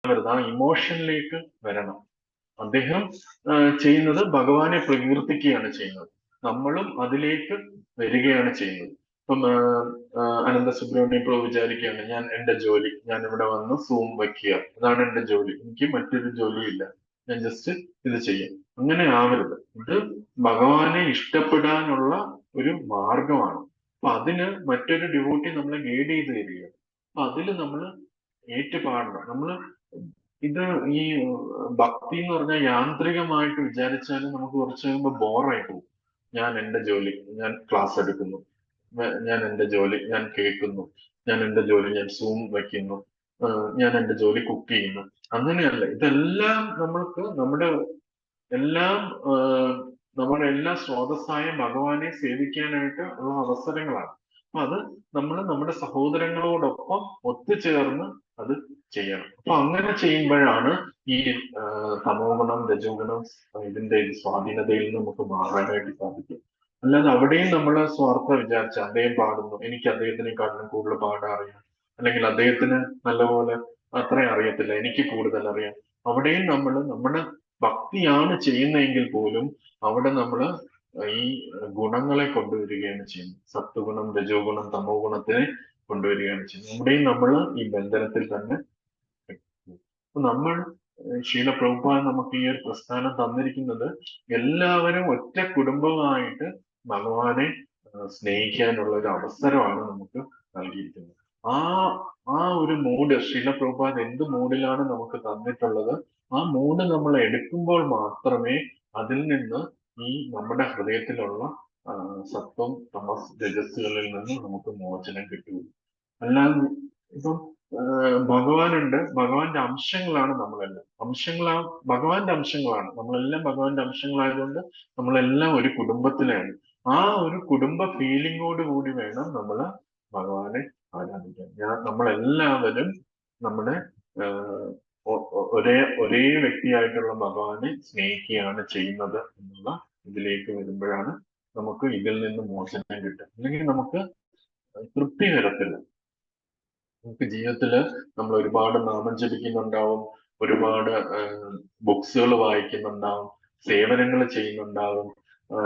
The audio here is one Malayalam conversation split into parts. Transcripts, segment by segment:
വരുന്നത് ആ ഇമോഷനിലേക്ക് വരണം. അദ്ദേഹം ചെയ്യുന്നത് ഭഗവാനെ പ്രകീർത്തിക്കുകയാണ് ചെയ്യുന്നത്. നമ്മളും അതിലേക്ക് വരികയാണ് ചെയ്യുന്നത്. ഇപ്പം അനന്ത സുബ്രഹ്മണ്യം പ്രഭു വിചാരിക്കുകയാണ്, എന്റെ ജോലി, ഞാൻ ഇവിടെ വന്ന് സൂം വയ്ക്കുക, അതാണ് എന്റെ ജോലി, എനിക്ക് മറ്റൊരു ജോലിയില്ല, ഞാൻ ജസ്റ്റ് ഇത് ചെയ്യാം. അങ്ങനെ ആവരുത്. ഇത് ഭഗവാനെ ഇഷ്ടപ്പെടാനുള്ള ഒരു മാർഗമാണ്. അപ്പൊ അതിന് മറ്റൊരു ഡിവോട്ടി നമ്മളെ ഗൈഡ് ചെയ്ത് തരികയാണ്. അപ്പൊ അതില് നമ്മൾ ഏറ്റുപാടണം. നമ്മള് ഇത് ഈ ഭക്തി എന്ന് പറഞ്ഞാൽ യാന്ത്രികമായിട്ട് വിചാരിച്ചാലും നമുക്ക് കുറച്ച് കഴിയുമ്പോൾ ബോറായി പോകും. ഞാൻ എന്റെ ജോലി, ഞാൻ ക്ലാസ് എടുക്കുന്നു, ഞാൻ എന്റെ ജോലി ഞാൻ കേൾക്കുന്നു, ഞാൻ എന്റെ ജോലി ഞാൻ സൂം വയ്ക്കുന്നു, ഞാൻ എന്റെ ജോലി കുക്ക് ചെയ്യുന്നു. അങ്ങനെയല്ല. ഇതെല്ലാം നമ്മൾക്ക് എല്ലാം നമ്മുടെ എല്ലാ സ്രോതസ്സായ ഭഗവാനെ സേവിക്കാനായിട്ട് ഉള്ള അവസരങ്ങളാണ്. അപ്പൊ അത് നമ്മൾ നമ്മുടെ സഹോദരങ്ങളോടൊപ്പം ഒത്തുചേർന്ന് അത് ചെയ്യണം. അപ്പൊ അങ്ങനെ ചെയ്യുമ്പോഴാണ് ഈ തമോ ഗുണം രജോ ഗുണം ഇതിന്റെ സ്വാധീനതയിൽ നിന്ന് നമുക്ക് മാറാനായിട്ട് സാധിക്കും. അല്ലാതെ അവിടെയും നമ്മൾ സ്വാർത്ഥ വിചാരിച്ച അദ്ദേഹം പാടുന്നു, എനിക്ക് അദ്ദേഹത്തിനെക്കാട്ടിലും കൂടുതൽ പാടാൻ അറിയാം, അല്ലെങ്കിൽ അദ്ദേഹത്തിന് നല്ലപോലെ അത്രയും അറിയത്തില്ല, എനിക്ക് കൂടുതൽ അറിയാം. അവിടെയും നമ്മൾ നമ്മുടെ ഭക്തിയാണ് ചെയ്യുന്നതെങ്കിൽ പോലും അവിടെ നമ്മൾ ഈ ഗുണങ്ങളെ കൊണ്ടുവരികയാണ് ചെയ്യുന്നത്. സത്വഗുണം രജോ ഗുണം തമോ ഗുണത്തിനെ കൊണ്ടുവരികയാണ് ചെയ്യുന്നത്. അവിടെയും നമ്മൾ ഈ ബന്ധനത്തിൽ തന്നെ. അപ്പൊ നമ്മൾ ശീല പ്രഭുപാദ് നമുക്ക് ഈ ഒരു പ്രസ്ഥാനം തന്നിരിക്കുന്നത് എല്ലാവരും ഒറ്റ കുടുംബമായിട്ട് ഭഗവാനെ സ്നേഹിക്കാനുള്ള ഒരു അവസരമാണ് നമുക്ക് നൽകിയിരിക്കുന്നത്. ആ ആ ഒരു മൂഡ് ശീല പ്രഭുപാദ് എന്ത് മൂഡിലാണ് നമുക്ക് തന്നിട്ടുള്ളത്, ആ മൂഡ് നമ്മൾ എടുക്കുമ്പോൾ മാത്രമേ അതിൽ നിന്ന് ഈ നമ്മുടെ ഹൃദയത്തിലുള്ള സത്വം തമസ് രജസ്സുകളിൽ നിന്ന് നമുക്ക് മോചനം കിട്ടുകയുള്ളൂ. അല്ലാതെ ഇപ്പം ഭഗവാനുണ്ട്, ഭഗവാന്റെ അംശങ്ങളാണ് നമ്മളെല്ലാം. ഭഗവാന്റെ അംശങ്ങളാണ് നമ്മളെല്ലാം. ഭഗവാന്റെ അംശങ്ങളായതുകൊണ്ട് നമ്മളെല്ലാം ഒരു കുടുംബത്തിലാണ്. ആ ഒരു കുടുംബ ഫീലിങ്ങോട് കൂടി വേണം നമ്മൾ ഭഗവാനെ ആരാധിക്കാൻ. നമ്മളെല്ലാവരും നമ്മുടെ ഒരേ ഒരേ വ്യക്തിയായിട്ടുള്ള ഭഗവാനെ സ്നേഹിക്കുകയാണ് ചെയ്യുന്നത് എന്നുള്ള ഇതിലേക്ക് വരുമ്പോഴാണ് നമുക്ക് ഇതിൽ നിന്ന് മോചനം കിട്ടുക. അല്ലെങ്കിൽ നമുക്ക് തൃപ്തി വരത്തില്ല. നമുക്ക് ജീവിതത്തില് നമ്മൾ ഒരുപാട് നാമം ജപിക്കുന്നുണ്ടാവും, ഒരുപാട് ബുക്സുകൾ വായിക്കുന്നുണ്ടാവും, സേവനങ്ങൾ ചെയ്യുന്നുണ്ടാവും,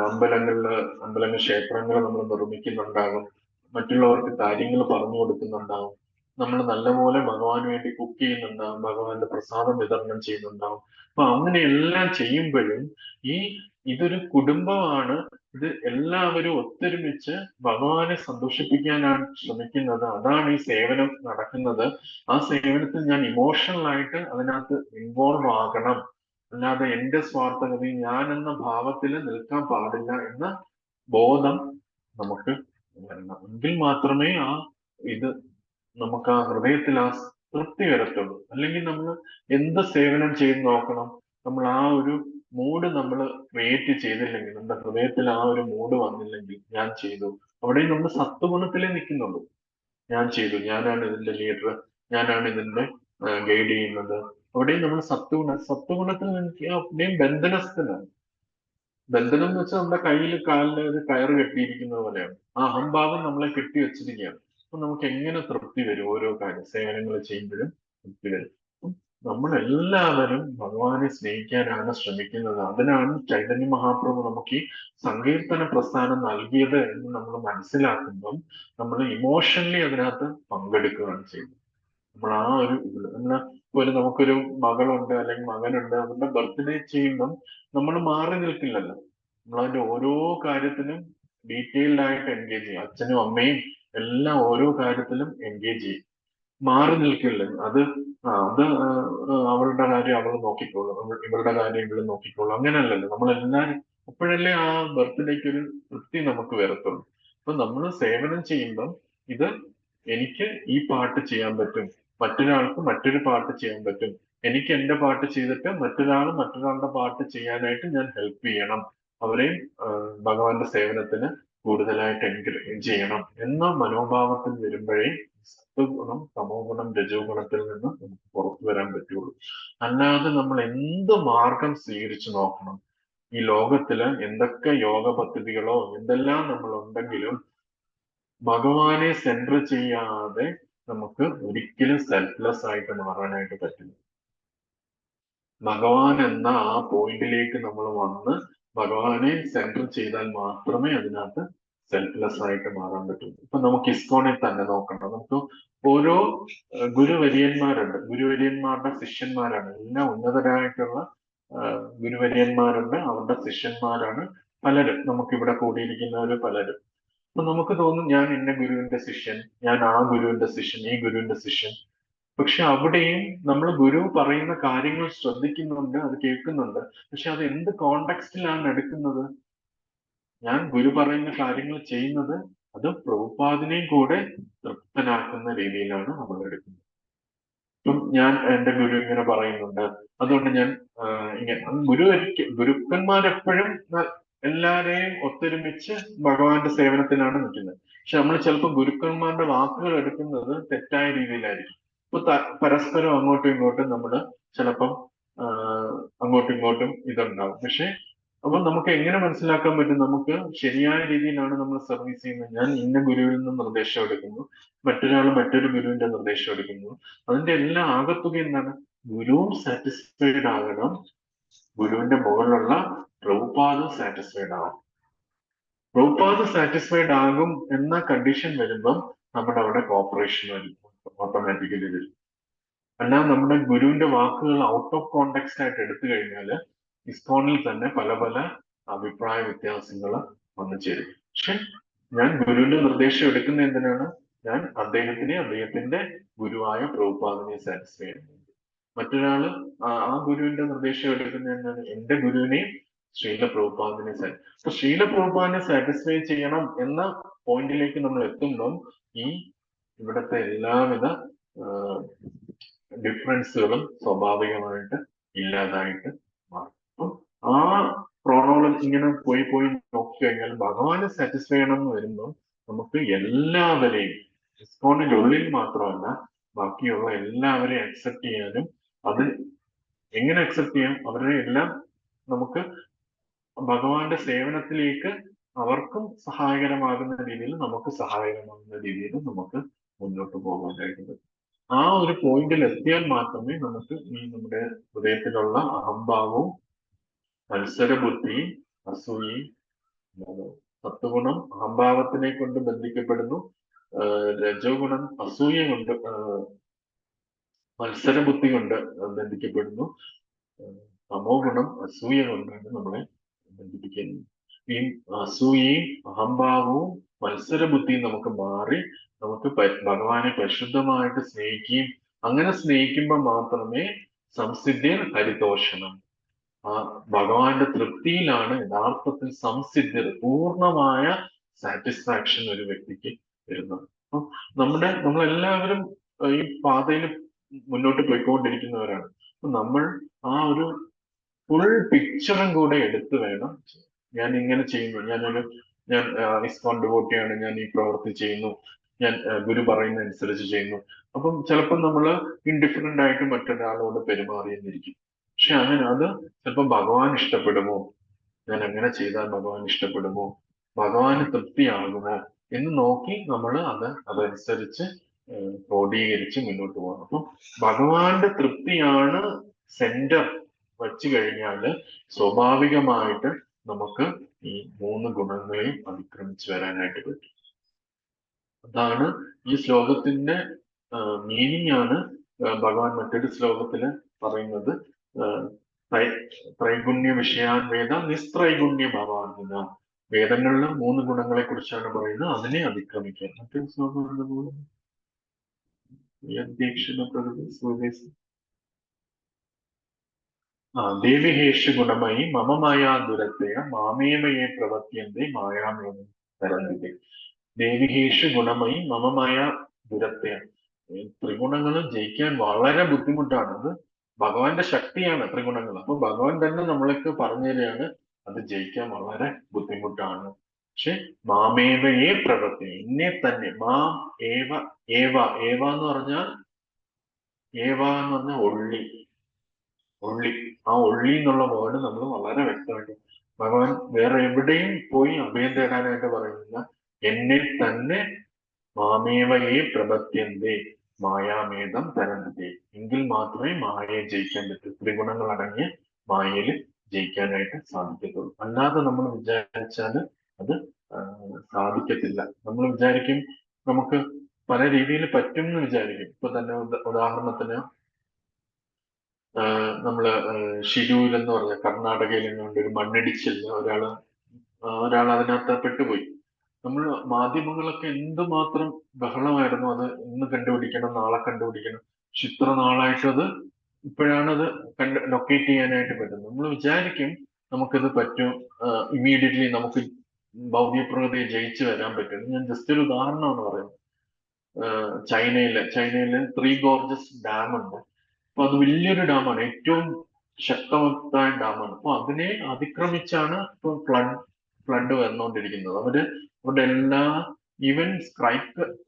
അമ്പലങ്ങൾ ക്ഷേത്രങ്ങൾ നമ്മൾ നിർമ്മിക്കുന്നുണ്ടാകും, മറ്റുള്ളവർക്ക് കാര്യങ്ങൾ പറഞ്ഞു കൊടുക്കുന്നുണ്ടാവും, നമ്മൾ നല്ലപോലെ ഭഗവാന് വേണ്ടി കുക്ക് ചെയ്യുന്നുണ്ടാവും, ഭഗവാന്റെ പ്രസാദം വിതരണം ചെയ്യുന്നുണ്ടാവും. അപ്പൊ അങ്ങനെയെല്ലാം ചെയ്യുമ്പോഴും ഈ ഇതൊരു കുടുംബമാണ്. ഇത് എല്ലാവരും ഒത്തൊരുമിച്ച് ഭഗവാനെ സന്തോഷിപ്പിക്കാനാണ് ശ്രമിക്കുന്നത്. അതാണ് ഈ സേവനം നടക്കുന്നത്. ആ സേവനത്തിൽ ഞാൻ ഇമോഷണൽ ആയിട്ട് അതിനകത്ത് ഇൻവോൾവ് ആകണം. അല്ലാതെ എന്റെ സ്വാർത്ഥഗതി, ഞാൻ എന്ന ഭാവത്തിൽ നിൽക്കാൻ പാടില്ല എന്ന ബോധം നമുക്ക് വരണം. എങ്കിൽ മാത്രമേ ഇത് നമുക്ക് ആ ഹൃദയത്തിൽ ആ തൃപ്തി വരത്തുള്ളൂ. അല്ലെങ്കിൽ നമ്മൾ എന്ത് സേവനം ചെയ്ത് നോക്കണം, നമ്മൾ ആ ഒരു മൂഡ് നമ്മൾ ക്രിയേറ്റ് ചെയ്തില്ലെങ്കിൽ, നമ്മുടെ ഹൃദയത്തിൽ ആ ഒരു മൂഡ് വന്നില്ലെങ്കിൽ, ഞാൻ ചെയ്തു, അവിടെ നമ്മൾ സത്വഗുണത്തിലേ നിൽക്കുന്നുള്ളൂ. ഞാൻ ചെയ്തു, ഞാനാണ് ഇതിന്റെ ലീഡർ, ഞാനാണ് ഇതിന്റെ ഗൈഡ് ചെയ്യുന്നത്. അവിടെയും നമ്മൾ സത്വഗുണത്തിൽ നിൽക്കുക. അവിടെയും ബന്ധനസ്ഥനാണ്. ബന്ധനം എന്ന് വെച്ചാൽ നമ്മുടെ കയ്യിൽ കാലിൽ ഒരു കയറ് കെട്ടിയിരിക്കുന്നത് പോലെയാണ്. ആ അഹംഭാവം നമ്മളെ കെട്ടി വെച്ചിരിക്കുകയാണ്. അപ്പൊ നമുക്ക് എങ്ങനെ തൃപ്തി വരും? ഓരോ കാര്യം സേവനങ്ങൾ ചെയ്യുമ്പോഴും തൃപ്തി വരും. നമ്മളെല്ലാവരും ഭഗവാനെ സ്നേഹിക്കാനാണ് ശ്രമിക്കുന്നത്. അതിനാണ് ചൈതന്യ മഹാപ്രഭു നമുക്ക് ഈ സങ്കീർത്തന പ്രസ്ഥാനം നൽകിയത് എന്ന് നമ്മൾ മനസ്സിലാക്കുമ്പം നമ്മൾ ഇമോഷണലി അതിനകത്ത് പങ്കെടുക്കുകയാണ് ചെയ്യുന്നത്. നമ്മൾ ആ ഒരു പോലെ നമുക്കൊരു മകളുണ്ട് അല്ലെങ്കിൽ മകനുണ്ട്, അവരുടെ ബർത്ത്ഡേ ചെയ്യുമ്പം നമ്മൾ മാറി നിൽക്കില്ലല്ലോ. നമ്മൾ അതിന്റെ ഓരോ കാര്യത്തിനും ഡീറ്റെയിൽഡ് ആയിട്ട് എൻഗേജ് ചെയ്യും. അച്ഛനും അമ്മയും എല്ലാം ഓരോ കാര്യത്തിലും എൻഗേജ് ചെയ്യും. മാറി നിൽക്കില്ല. അവളുടെ കാര്യം അവൾ നോക്കിക്കോളും, ഇവളുടെ കാര്യം ഇവള് നോക്കിക്കോളും, അങ്ങനെയല്ലല്ലോ. നമ്മളെല്ലാരും അപ്പോഴല്ലേ ആ ബർത്ത്ഡേക്ക് ഒരു തൃപ്തി നമുക്ക് വരത്തുള്ളൂ. അപ്പൊ നമ്മൾ സേവനം ചെയ്യുമ്പം ഇത് എനിക്ക് ഈ പാട്ട് ചെയ്യാൻ പറ്റും, മറ്റൊരാൾക്ക് മറ്റൊരു പാട്ട് ചെയ്യാൻ പറ്റും, എനിക്ക് എന്റെ പാട്ട് ചെയ്തിട്ട് മറ്റൊരാളുടെ പാട്ട് ചെയ്യാനായിട്ട് ഞാൻ ഹെൽപ്പ് ചെയ്യണം, അവരെയും ഭഗവാന്റെ സേവനത്തിന് കൂടുതലായിട്ട് എൻകറേജ് ചെയ്യണം എന്ന മനോഭാവത്തിൽ വരുമ്പോഴേ സത്വഗുണം തമോ ഗുണം രജോ ഗുണത്തിൽ നിന്ന് നമുക്ക് പുറത്തു വരാൻ പറ്റുള്ളൂ. അല്ലാതെ നമ്മൾ എന്ത് മാർഗം സ്വീകരിച്ചു നോക്കണം, ഈ ലോകത്തില് എന്തൊക്കെ യോഗ പദ്ധതികളോ എന്തെല്ലാം നമ്മൾ ഉണ്ടെങ്കിലും ഭഗവാനെ സെൻറ്റർ ചെയ്യാതെ നമുക്ക് ഒരിക്കലും സെൽഫ്ലെസ് ആയിട്ട് മാറാനായിട്ട് പറ്റില്ല. ഭഗവാൻ എന്ന ആ പോയിന്റിലേക്ക് നമ്മൾ വന്ന് ഭഗവാനെ സെൻറ്റർ ചെയ്താൽ മാത്രമേ അതിനകത്ത് സെൽഫ്ലെസ് ആയിട്ട് മാറാൻ പറ്റൂ. ഇപ്പൊ നമുക്ക് ഇസ്കോണിൽ തന്നെ നോക്കണം. നമുക്ക് ഓരോ ഗുരുവര്യന്മാരുണ്ട്. ഗുരുവര്യന്മാരുടെ ശിഷ്യന്മാരാണ് എല്ലാം. ഉന്നതരായിട്ടുള്ള ഗുരുവര്യന്മാരുണ്ട്, അവരുടെ ശിഷ്യന്മാരാണ് പലരും. നമുക്കിവിടെ കൂടിയിരിക്കുന്നവര് പലരും. അപ്പൊ നമുക്ക് തോന്നും ഞാൻ ഇന്ന ഗുരുവിന്റെ ശിഷ്യൻ, ഞാൻ ആ ഗുരുവിന്റെ ശിഷ്യൻ, ഈ ഗുരുവിന്റെ ശിഷ്യൻ. പക്ഷെ അവിടെയും നമ്മൾ ഗുരു പറയുന്ന കാര്യങ്ങൾ ശ്രദ്ധിക്കുന്നുണ്ട്, അത് കേൾക്കുന്നുണ്ട്. പക്ഷെ അത് എന്ത് കോണ്ടെക്സ്റ്റിലാണ് എടുക്കുന്നത്? ഞാൻ ഗുരു പറയുന്ന കാര്യങ്ങൾ ചെയ്യുന്നത് അത് പ്രഭുപാദിനെയും കൂടെ തൃപ്തനാക്കുന്ന രീതിയിലാണ് നമ്മൾ എടുക്കുന്നത്. ഇപ്പം ഞാൻ എന്റെ ഗുരു ഇങ്ങനെ പറയുന്നുണ്ട്, അതുകൊണ്ട് ഞാൻ ഇങ്ങനെ ഗുരുക്കന്മാരെപ്പോഴും എല്ലാരെയും ഒത്തൊരുമിച്ച് ഭഗവാന്റെ സേവനത്തിലാണ് നിൽക്കുന്നത്. പക്ഷെ നമ്മൾ ചിലപ്പോൾ ഗുരുക്കന്മാരുടെ വാക്കുകൾ എടുക്കുന്നത് തെറ്റായ രീതിയിലായിരിക്കും. ഇപ്പൊ പരസ്പരം അങ്ങോട്ടും ഇങ്ങോട്ടും നമ്മൾ ചിലപ്പം അങ്ങോട്ടും ഇങ്ങോട്ടും ഇതുണ്ടാവും. പക്ഷെ അപ്പൊ നമുക്ക് എങ്ങനെ മനസ്സിലാക്കാൻ പറ്റും? നമുക്ക് ശരിയായ രീതിയിലാണ് നമ്മൾ സർവീസ് ചെയ്യുന്നത്. ഞാൻ ഇന്ന ഗുരുവിൽ നിന്ന് നിർദ്ദേശം എടുക്കുന്നു, മറ്റൊരാൾ മറ്റൊരു ഗുരുവിന്റെ നിർദ്ദേശം എടുക്കുന്നു. അതിന്റെ എല്ലാ ആകത്തുക എന്താണ്? ഗുരുവും സാറ്റിസ്ഫൈഡ് ആകണം, ഗുരുവിന്റെ മുകളിലുള്ള പ്രഭുപാദും സാറ്റിസ്ഫൈഡ് ആവും. പ്രഭുപാദ് സാറ്റിസ്ഫൈഡ് ആകും എന്ന കണ്ടീഷൻ വരുമ്പം നമ്മുടെ അവിടെ കോപ്പറേഷൻ വരും, ഓട്ടോമാറ്റിക്കലി വരും. അല്ലാതെ നമ്മുടെ ഗുരുവിന്റെ വാക്കുകൾ ഔട്ട് ഓഫ് കോണ്ടെക്സ്റ്റ് ആയിട്ട് എടുത്തു കഴിഞ്ഞാൽ ഇസ്കോണിൽ തന്നെ പല പല അഭിപ്രായ വ്യത്യാസങ്ങൾ വന്നു ചേരും. പക്ഷെ ഞാൻ ഗുരുവിന്റെ നിർദ്ദേശം എടുക്കുന്ന എന്തിനാണ്? ഞാൻ അദ്ദേഹത്തിന്റെ ഗുരുവായ പ്രഭുപാദിനെ സാറ്റിസ്ഫൈ ചെയ്യുന്നത്. മറ്റൊരാള് ആ ഗുരുവിന്റെ നിർദ്ദേശം എടുക്കുന്ന എന്താണ്? എന്റെ ഗുരുവിനെയും ശ്രീല പ്രഭുപാദിനെ അപ്പൊ ശ്രീല പ്രഭുപാദിനെ സാറ്റിസ്ഫൈ ചെയ്യണം എന്ന പോയിന്റിലേക്ക് നമ്മൾ എത്തുമ്പം ഈ ഇവിടുത്തെ എല്ലാവിധ ഡിഫറൻസുകളും സ്വാഭാവികമായിട്ട് ഇല്ലാതായിട്ട് മാറും. അപ്പം ആ ക്രോണോളജി ഇങ്ങനെ പോയി പോയി നോക്കിക്കഴിഞ്ഞാൽ ഭഗവാനെ സാറ്റിസ്ഫൈ ചെയ്യണം എന്ന് വരുമ്പോൾ നമുക്ക് എല്ലാവരെയും ഇസ്കോണിനുള്ളിൽ മാത്രമല്ല ബാക്കിയുള്ള എല്ലാവരെയും അക്സെപ്റ്റ് ചെയ്യാനും, അത് എങ്ങനെ അക്സെപ്റ്റ് ചെയ്യാം? അവരുടെ എല്ലാം നമുക്ക് ഭഗവാന്റെ സേവനത്തിലേക്ക് അവർക്കും സഹായകരമാകുന്ന രീതിയിൽ, നമുക്ക് സഹായകരമാകുന്ന രീതിയിൽ നമുക്ക് മുന്നോട്ട് പോകാനായിട്ട് പറ്റും. ആ ഒരു പോയിന്റിൽ എത്തിയാൽ മാത്രമേ നമുക്ക് ഈ നമ്മുടെ ഹൃദയത്തിലുള്ള അഹംഭാവവും മത്സരബുദ്ധിയും അസൂയയും, സത്വഗുണം അഹംഭാവത്തിനെ കൊണ്ട് ബന്ധിക്കപ്പെടുന്നു, രജോ ഗുണം അസൂയ കൊണ്ട് മത്സരബുദ്ധി കൊണ്ട് ബന്ധിക്കപ്പെടുന്നു, തമോ ഗുണം അസൂയ കൊണ്ടാണ് നമ്മളെ ബന്ധിപ്പിക്കുന്നത്. ഈ അസൂയയും അഹംഭാവവും മത്സരബുദ്ധിയും നമുക്ക് മാറി നമുക്ക് ഭഗവാനെ പരിശുദ്ധമായിട്ട് സ്നേഹിക്കുകയും, അങ്ങനെ സ്നേഹിക്കുമ്പോൾ മാത്രമേ സംസിദ്ധിർ ഹരിതോഷണം, ആ ഭഗവാന്റെ തൃപ്തിയിലാണ് യഥാർത്ഥത്തിൽ സംസിദ്ധിർ, പൂർണ്ണമായ സാറ്റിസ്ഫാക്ഷൻ ഒരു വ്യക്തിക്ക് വരുന്നത്. അപ്പൊ നമ്മളെല്ലാവരും ഈ പാതയിൽ മുന്നോട്ട് പോയിക്കൊണ്ടിരിക്കുന്നവരാണ്. അപ്പൊ നമ്മൾ ആ ഒരു ഫുൾ പിക്ചറും കൂടെ എടുത്തു വേണം. ഞാൻ ഇങ്ങനെ ചെയ്യുന്നു, ഞാൻ ഇസ്കോൺ ഡിവോട്ടിയാണ്, ഞാൻ ഈ പ്രവൃത്തി ചെയ്യുന്നു, ഞാൻ ഗുരു പറയുന്ന അനുസരിച്ച് ചെയ്യുന്നു. അപ്പം ചിലപ്പോൾ നമ്മൾ ഇൻഡിഫറൻ്റ് ആയിട്ട് മറ്റൊരാളോട് പെരുമാറിയെന്നിരിക്കും. പക്ഷെ അങ്ങനെ അത് ചിലപ്പോൾ ഭഗവാൻ ഇഷ്ടപ്പെടുമോ? ഞാൻ അങ്ങനെ ചെയ്താൽ ഭഗവാൻ ഇഷ്ടപ്പെടുമോ? ഭഗവാന് തൃപ്തിയാകുമോ എന്ന് നോക്കി നമ്മൾ അതനുസരിച്ച് ക്രോഡീകരിച്ച് മുന്നോട്ട് പോകണം. അപ്പം ഭഗവാന്റെ തൃപ്തിയാണ് സെന്റർ വച്ചു കഴിഞ്ഞാൽ സ്വാഭാവികമായിട്ട് നമുക്ക് ഈ 3 ഗുണങ്ങളെയും അതിക്രമിച്ചു വരാനായിട്ട് പറ്റും. അതാണ് ഈ ശ്ലോകത്തിന്റെ മീനിങ് ആണ് ഭഗവാൻ മറ്റൊരു ശ്ലോകത്തില് പറയുന്നത്. ത്രൈഗുണ്യ വിഷയാൻ വേദ നിസ്ത്രൈഗുണ്യ ഭവാനിന. വേദങ്ങളിലെ 3 ഗുണങ്ങളെ കുറിച്ചാണ് പറയുന്നത്, അതിനെ അതിക്രമിക്കാൻ. മറ്റൊരു ശ്ലോകം ദേവിഹേഷു ഗുണമയി മമ മായാ ദുരത്തയ മാമേമയെ പ്രവർത്തിയന്തേ മായാമേവം തരന്തി. ദേവിഹേഷു ഗുണമയി മമ മായാ ദുരത്തയ. ത്രിഗുണങ്ങൾ ജയിക്കാൻ വളരെ ബുദ്ധിമുട്ടാണ്. അത് ഭഗവാന്റെ ശക്തിയാണ് ത്രിഗുണങ്ങൾ. അപ്പൊ ഭഗവാൻ തന്നെ നമ്മൾക്ക് പറഞ്ഞു തരികയാണ് അത് ജയിക്കാൻ വളരെ ബുദ്ധിമുട്ടാണ്. പക്ഷെ മാമേവയെ പ്രവർത്തി, എന്നെ തന്നെ, മാം ഏവ ഏവ ഏവ എന്ന് പറഞ്ഞാൽ ഒള്ളി. ആ ഒള്ളി എന്നുള്ള വേർഡ് നമ്മൾ വളരെ വ്യക്തമായിട്ട്, ഭഗവാൻ വേറെ എവിടെയും പോയി അഭയം തേടാനായിട്ട് പറയുന്നില്ല. എന്നെ തന്നെ മാമേവയെ പ്രപത്യന്തേ, മായാമേധം തരന്തേ. എങ്കിൽ മാത്രമേ മായയെ ജയിക്കാൻ പറ്റൂ. ത്രിഗുണങ്ങൾ അടങ്ങിയ മായയിൽ ജയിക്കാനായിട്ട് സാധിക്കത്തുള്ളൂ. അല്ലാതെ നമ്മൾ വിചാരിച്ചാൽ അത് സാധിക്കത്തില്ല. നമ്മൾ വിചാരിക്കും നമുക്ക് പല രീതിയിൽ പറ്റും എന്ന് വിചാരിക്കും. ഇപ്പൊ തന്നെ ഉദാഹരണത്തിന് നമ്മള് ഷിരൂർ എന്ന് പറഞ്ഞ കർണാടകയിൽ എങ്ങാണ്ട് ഒരു മണ്ണിടിച്ചിലിന് ഒരാൾ അതിനകത്ത് പെട്ടുപോയി. നമ്മൾ മാധ്യമങ്ങളൊക്കെ എന്തുമാത്രം ബഹളമായിരുന്നു. അത് ഇന്ന് കണ്ടുപിടിക്കണം, നാളെ കണ്ടുപിടിക്കണം. പക്ഷെ ഇത്ര നാളായിട്ട് അത് ഇപ്പോഴാണ് ലൊക്കേറ്റ് ചെയ്യാനായിട്ട് പറ്റുന്നത്. നമ്മൾ വിചാരിക്കും നമുക്കിത് പറ്റും, ഇമ്മീഡിയറ്റ്ലി നമുക്ക് ഭൗതിക പ്രകൃതിയെ ജയിച്ചു വരാൻ പറ്റും. ഞാൻ ജസ്റ്റ് ഒരു ഉദാഹരണമാണ് പറയുന്നത്. ചൈനയില് ത്രീ ഗോർജസ് ഡാം ഉണ്ട്. അപ്പൊ അത് വലിയൊരു ഡാമാണ്, ഏറ്റവും ശക്തമായ ഡാമാണ്. അപ്പൊ അതിനെ അതിക്രമിച്ചാണ് ഇപ്പൊ ഫ്ലഡ് വന്നുകൊണ്ടിരിക്കുന്നത്. അവരുടെ എല്ലാ ഈവൻ